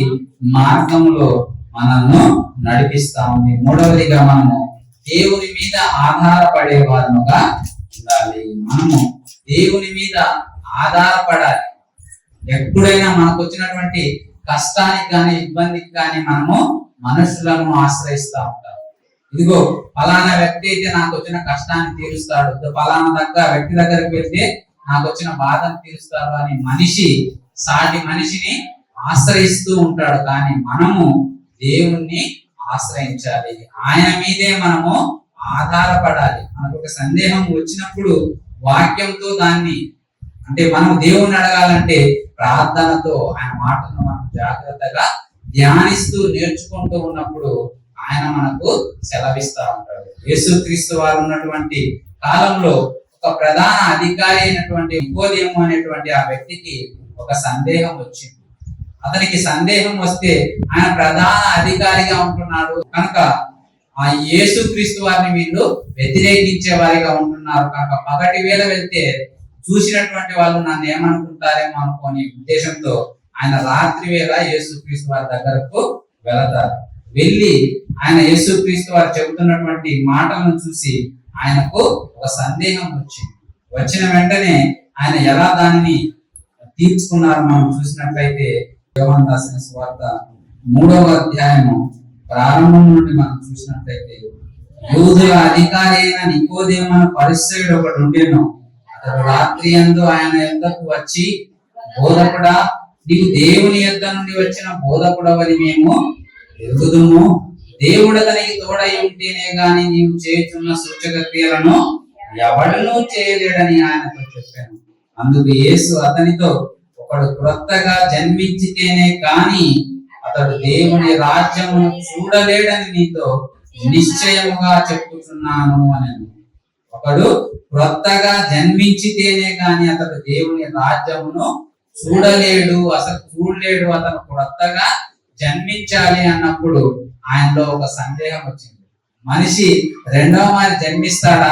మార్గంలో మనల్ని నడిపిస్తా ఉంది. మూడవదిగా మనము దేవుని మీద ఆధారపడే వారముగా ఉండాలి. మనము దేవుని మీద ఆధారపడాలి. ఎప్పుడైనా మనకు వచ్చినటువంటి కష్టానికి కానీ ఇబ్బందికి కానీ మనము మనుషులను ఆశ్రయిస్తా ఉంటాం. ఇదిగో ఫలానా వ్యక్తి అయితే నాకు వచ్చిన కష్టాన్ని తీరుస్తాడు, ఫలానా వ్యక్తి దగ్గరికి వెళ్తే నాకు వచ్చిన బాధను తీరుస్తాడు అని సాటి మనిషిని ఆశ్రయిస్తూ ఉంటాడు. కానీ మనము దేవుణ్ణి ఆశ్రయించాలి. ఆయన మీదే మనము ఆధారపడాలి. మనకు ఒక సందేహం వచ్చినప్పుడు వాక్యంతో దాన్ని అంటే మనం దేవుణ్ణి అడగాలంటే ప్రార్థనతో ఆయన మాటలను మనం జాగ్రత్తగా ధ్యానిస్తూ నేర్చుకుంటూ ఉన్నప్పుడు ఆయన మనకు సెలవిస్తా ఉంటాడు. యేసుక్రీస్తు వారు ఉన్నటువంటి కాలంలో ఒక ప్రధాన అధికారి అయినటువంటి నికోదేము అనేటువంటి ఆ వ్యక్తికి ఒక సందేహం వచ్చింది. అతనికి సందేహం వస్తే ఆయన ప్రధాన అధికారిగా ఉంటున్నాడు కనుక ఆ యేసుక్రీస్తు వారిని వీళ్ళు వ్యతిరేకించే వారిగా ఉంటున్నారు కనుక పగటి వేళ వెళ్తే చూసినటువంటి వాళ్ళు నన్ను ఏమనుకుంటారేమో అనుకోని ఉద్దేశంతో ఆయన రాత్రి వేళ యేసుక్రీస్తు వారి దగ్గరకు వెళతారు. వెళ్ళి ఆయన యేసుక్రీస్తు వారు చెబుతున్నటువంటి మాటలను చూసి ఆయనకు ఒక సందేహం వచ్చిన వెంటనే ఆయన ఎలా దానిని తీర్చుకున్నారు మనం చూసినట్లయితే యోహాను రాసిన సువార్త 3వ అధ్యాయము ప్రారంభం నుండి మనం చూసినట్లయితే యూదుల అధికారి అయిన నికోదేము అనే పరిసయ్యుడు ఒకడు ఉండెను. అతడు రాత్రి యందు ఆయన యొద్దకు వచ్చి, బోధకుడా, నీవు దేవుని యొద్ద నుండి వచ్చిన బోధకుడవని మేము ఎరుగుదుము. దేవుడు అతనికి తోడై ఉంటేనే గాని నీవు చేయుచున్న సూచక క్రియలను ఎవడనూ చేయలేడని ఆయనతో చెప్పాను. అందుకు యేసు అతనితో, ఒకడు క్రొత్తగా జన్మించితేనే కాని అతడు దేవుని రాజ్యమును చూడలేడని నీతో నిశ్చయముగా చెప్పుచున్నాను అని. ఒకడు క్రొత్తగా జన్మించితేనే గాని అతడు దేవుని రాజ్యమును చూడలేడు, అసలు చూడలేడు. అతను క్రొత్తగా జన్మించాలి అన్నప్పుడు ఆయనలో ఒక సందేహం వచ్చింది. మనిషి రెండవ మారి జన్మిస్తాడా?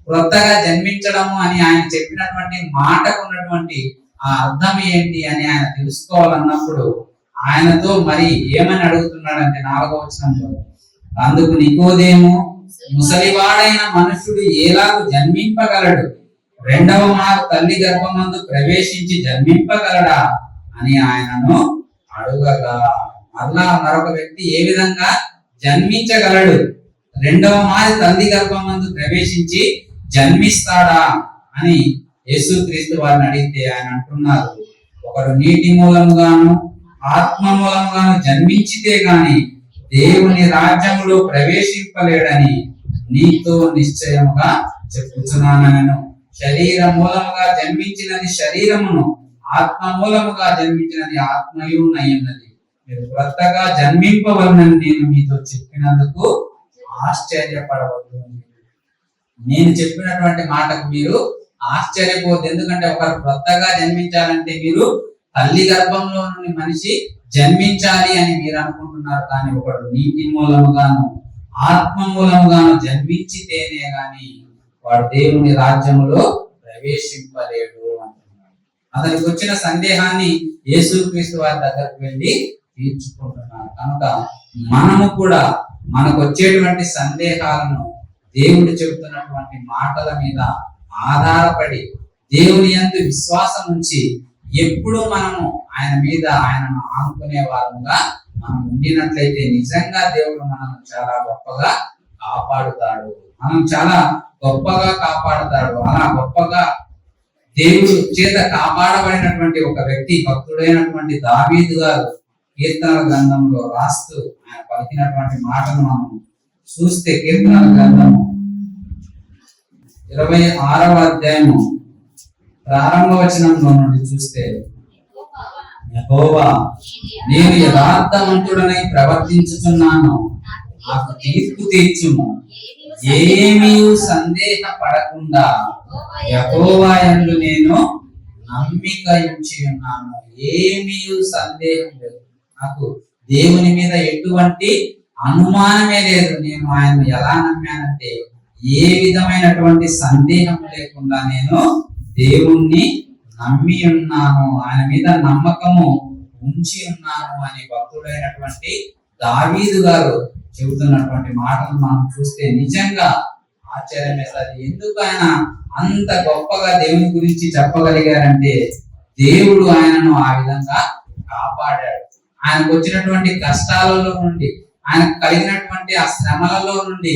క్రొత్తగా జన్మించడము అని ఆయన చెప్పినటువంటి మాటకు ఉన్నటువంటి ఆ అర్థం ఏంటి అని ఆయన తెలుసుకోవాలన్నప్పుడు ఆయనతో మరి ఏమని అడుగుతున్నాడంటే 4వ వచనంలో, అందుకు నికోదేము, ముసలివాడైన మనుషుడు ఎలాగూ జన్మింపగలడు? రెండవ మారు తల్లి గర్భమందు ప్రవేశించి జన్మింపగలడా అని ఆయనను అడుగగా, మరలా మరొక వ్యక్తి ఏ విధంగా జన్మించగలడు? రెండవ మారి తల్లి గర్భమందు ప్రవేశించి జన్మిస్తాడా అని యేసుక్రీస్తు వారిని అడిగితే ఆయన అంటున్నారు, ఒకడు నీటి మూలముగాను ఆత్మ మూలముగాను జన్మించితే గాని దేవుని రాజ్యములో ప్రవేశింపలేడని నీతో నిశ్చయముగా చెప్పుచున్నాను. శరీర మూలముగా జన్మించినది శరీరమును, ఆత్మ మూలముగా జన్మించినది ఆత్మయు నయ్యున్నది. మీరు క్రొత్తగా జన్మింపవలనని నేను మీతో చెప్పినందుకు ఆశ్చర్యపడవద్దు. నేను చెప్పినటువంటి మాటకు మీరు ఆశ్చర్యపోవద్దు. ఎందుకంటే ఒకరు క్రొత్తగా జన్మించాలంటే మీరు తల్లి గర్భంలో నుండి మనిషి జన్మించాలి అని మీరు అనుకుంటున్నారు. కానీ ఒకడు నీటి మూలముగాను ఆత్మ మూలముగాను జన్మించితేనే గాని వాడు దేవుని రాజ్యములో ప్రవేశింపలేడు అంటున్నాడు. అతనికి వచ్చిన సందేహాన్ని యేసుక్రీస్తు వారి దగ్గరకు వెళ్ళి తీర్చుకుంటున్నారు. కనుక మనము కూడా మనకు వచ్చేటువంటి సందేహాలను దేవుడు చెబుతున్నటువంటి మాటల మీద ఆధారపడి దేవుని యందు విశ్వాసం ఉంచి ఎప్పుడు మనము ఆయనను ఆనుకునే వారంగా మనం ఉండినట్లయితే నిజంగా దేవుడు మనల్ని చాలా గొప్పగా కాపాడుతాడు. అలా గొప్పగా దేవుడు చేత కాపాడబడినటువంటి ఒక వ్యక్తి భక్తుడైనటువంటి దావీదు గారు కీర్తనల గ్రంథంలో రాస్తూ ఆయన పలికినటువంటి మాటను మనం చూస్తే, కీర్తనల గ్రంథము 26వ అధ్యాయము ప్రారంభ వచనంలో నుండి చూస్తే, యెహోవా, నేను యథార్థవంతుడనై ప్రవర్తించుచున్నాను, నాకు తీర్పు తీర్చుము. ఏమీ సందేహపడకుండా యెహోవా యందు నేను నమ్మిక ఉంచి ఉన్నాను. ఏమీ సందేహం లేదు. నాకు దేవుని మీద ఎటువంటి అనుమానమే లేదు. నేను ఆయన ఎలా నమ్మానంటే ఏ విధమైనటువంటి సందేహం లేకుండా నేను దేవుణ్ణి నమ్మి ఉన్నాను, ఆయన మీద నమ్మకము ఉంచి ఉన్నాను అని భక్తుడైనటువంటి దావీదు గారు చెబుతున్నటువంటి మాటలు మనం చూస్తే నిజంగా ఆశ్చర్యం వేస్తుంది. ఎందుకు ఆయన అంత గొప్పగా దేవుని గురించి చెప్పగలిగారంటే దేవుడు ఆయనను ఆ విధంగా కాపాడాడు. ఆయనకు వచ్చినటువంటి కష్టాలలో నుండి, ఆయనకు కలిగినటువంటి ఆ శ్రమలలో నుండి,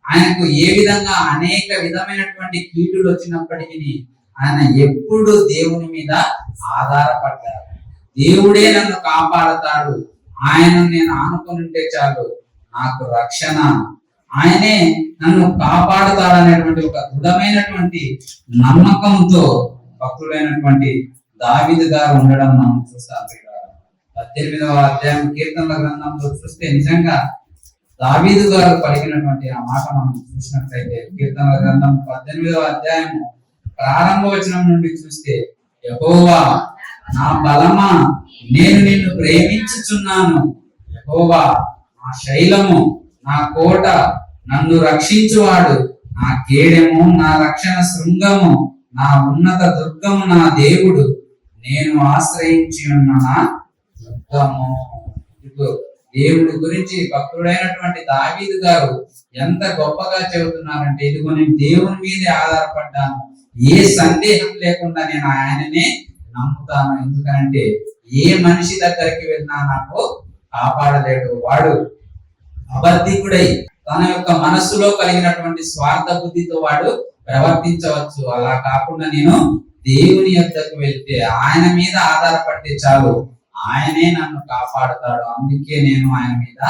ఆయనకు ఏ విధంగా అనేక విధమైనటువంటి కీడులు వచ్చినప్పటికీ ఆయన ఎప్పుడు దేవుని మీద ఆధారపడ్డారు. దేవుడే నన్ను కాపాడతాడు, ఆయనను నేను ఆనుకొని ఉంటే చాలు, నాకు రక్షణ, ఆయనే నన్ను కాపాడుతాడనేటువంటి ఒక దృఢమైనటువంటి నమ్మకంతో భక్తుడైనటువంటి దావీదు గారు ఉండడం మనం చూస్తాం. 18వ అధ్యాయం కీర్తనల గ్రంథంలో చూస్తే నిజంగా దావీదు గారు పలికినటువంటి ఆ మాట మనం చూసినట్లయితే కీర్తనల గ్రంథం 18వ అధ్యాయం ప్రారంభ వచనం నుండి చూస్తే, యెహోవా నా బలమా, నేను నిన్ను ప్రేమించుచున్నాను, యెహోవా నా శైలము, నా కోట, నన్ను రక్షించువాడు, నా కేడెము, నా రక్షణ శృంగము, నా ఉన్నత దుర్గము, నా దేవుడు, నేను ఆశ్రయించి ఉన్న నా దుర్గము. ఇప్పుడు దేవుడి గురించి భక్తుడైనటువంటి దావీదు గారు ఎంత గొప్పగా చెబుతున్నారంటే, ఇదిగో నేను దేవుని మీదే ఆధారపడ్డాను, ఏ సందేహం లేకుండా నేను ఆయననే నమ్ముతాను. ఎందుకంటే ఏ మనిషి దగ్గరికి వెళ్ళినా నాకు కాపాడలేడు. వాడు అబద్ధికుడై తన యొక్క మనస్సులో కలిగినటువంటి స్వార్థ బుద్ధితో వాడు ప్రవర్తించవచ్చు. అలా కాకుండా నేను దేవుని యొద్దకు వెళ్తే, ఆయన మీద ఆధారపడితే చాలు, ఆయనే నన్ను కాపాడుతాడు. అందుకే నేను ఆయన మీద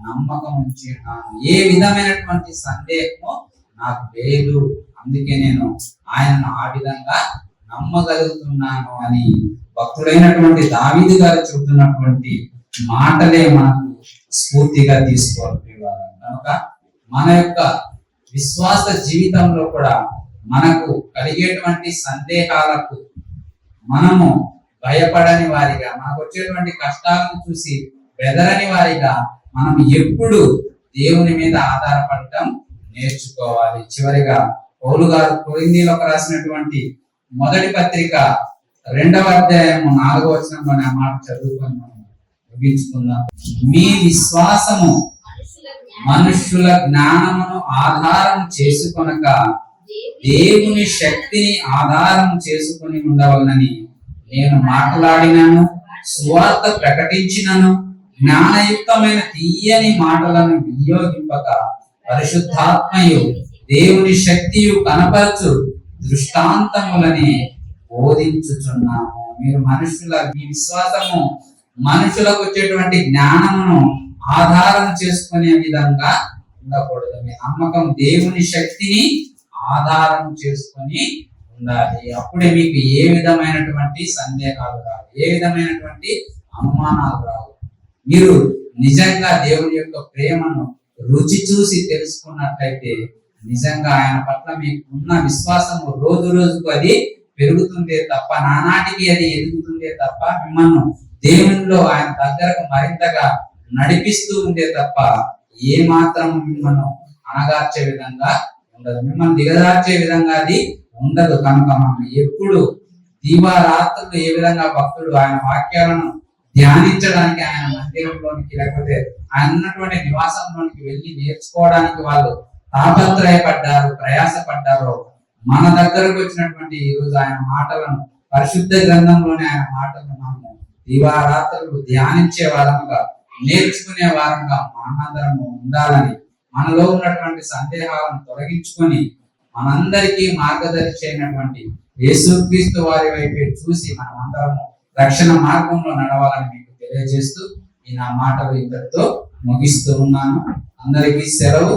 నమ్మకం ఉంచి ఉన్నాను, ఏ విధమైనటువంటి సందేహము నాకు లేదు. అందుకే నేను ఆయనను ఆ విధంగా నమ్మగలుగుతున్నాను అని భక్తుడైనటువంటి దావీదు గారు చెబుతున్నటువంటి మాటలే మనకు స్ఫూర్తిగా తీసుకోవాలి. కనుక మన యొక్క విశ్వాస జీవితంలో కూడా మనకు కలిగేటువంటి సందేహాలకు మనము భయపడని వారిగా, మనకు వచ్చేటువంటి కష్టాలను చూసి బెదరని వారిగా మనం ఎప్పుడు దేవుని మీద ఆధారపడటం నేర్చుకోవాలి. చివరిగా పౌలు గారు కొరింథీయులకు రాసినటువంటి మొదటి పత్రిక 2వ అధ్యాయం 4వ వచనంలోని ఆ మాట చదువుకొని మనం ముగించుకుందాం. మీ విశ్వాసము మనుష్యుల జ్ఞానమును ఆధారం చేసుకొనక దేవుని శక్తిని ఆధారం చేసుకొని ఉండవలనని నేను మాట్లాడినను, సువార్త ప్రకటించినను, జ్ఞానయుక్తమైన తీయని మాటలను వినియోగింపక పరిశుద్ధాత్మయు దేవుని శక్తియు కనపరచు దృష్టాంతములని బోధించుచున్నాము. మీరు మీ విశ్వాసము మనుషులకు వచ్చేటువంటి జ్ఞానమును ఆధారం చేసుకునే విధంగా ఉండకూడదు. మీ నమ్మకం దేవుని శక్తిని ఆధారం చేసుకొని ఉండాలి. అప్పుడే మీకు ఏ విధమైనటువంటి సందేహాలు రావు, ఏ విధమైనటువంటి అనుమానాలు రావు. మీరు నిజంగా దేవుని యొక్క ప్రేమను రుచి చూసి తెలుసుకున్నట్లయితే నిజంగా ఆయన పట్ల మీకు ఉన్న విశ్వాసము రోజు రోజుకు అది పెరుగుతుందే తప్ప, నానాటికి అది ఎదుగుతుందే తప్ప, మిమ్మల్ని దేవునిలో ఆయన దగ్గరకు మరింతగా నడిపిస్తూ ఉందే తప్ప ఏ మాత్రం మిమ్మల్ని అనగార్చే విధంగా ఉండదు, మిమ్మల్ని దిగదార్చే విధంగా అది ఉండదు. కనుక మనం ఎప్పుడు దీవారాత్రులు ఏ విధంగా భక్తులు ఆయన వాక్యాలను ధ్యానించడానికి ఆయన మందిరంలోనికి, లేకపోతే ఆయన ఉన్నటువంటి నివాసంలోనికి వెళ్ళి నేర్చుకోవడానికి వాళ్ళు తాపత్రయపడ్డారు, ప్రయాసపడ్డారు, మన దగ్గరకు వచ్చినటువంటి ఈ రోజు ఆయన మాటలను, పరిశుద్ధ గ్రంథంలోనే ఆయన మాటలను మనము దివారాత్రులు ధ్యానించే వారంగా, నేర్చుకునే వారంగా మనందరము ఉండాలని, మనలో ఉన్నటువంటి సందేహాలను తొలగించుకొని మనందరికీ మార్గదర్శి అయినటువంటి యేసుక్రీస్తు వారి వైపే చూసి మనమందరము రక్షణ మార్గంలో నడవాలని మీకు తెలియజేస్తూ ఈ నా మాటలు ఇంతటితో ముగిస్తూ ఉన్నాను. అందరికీ సెలవు.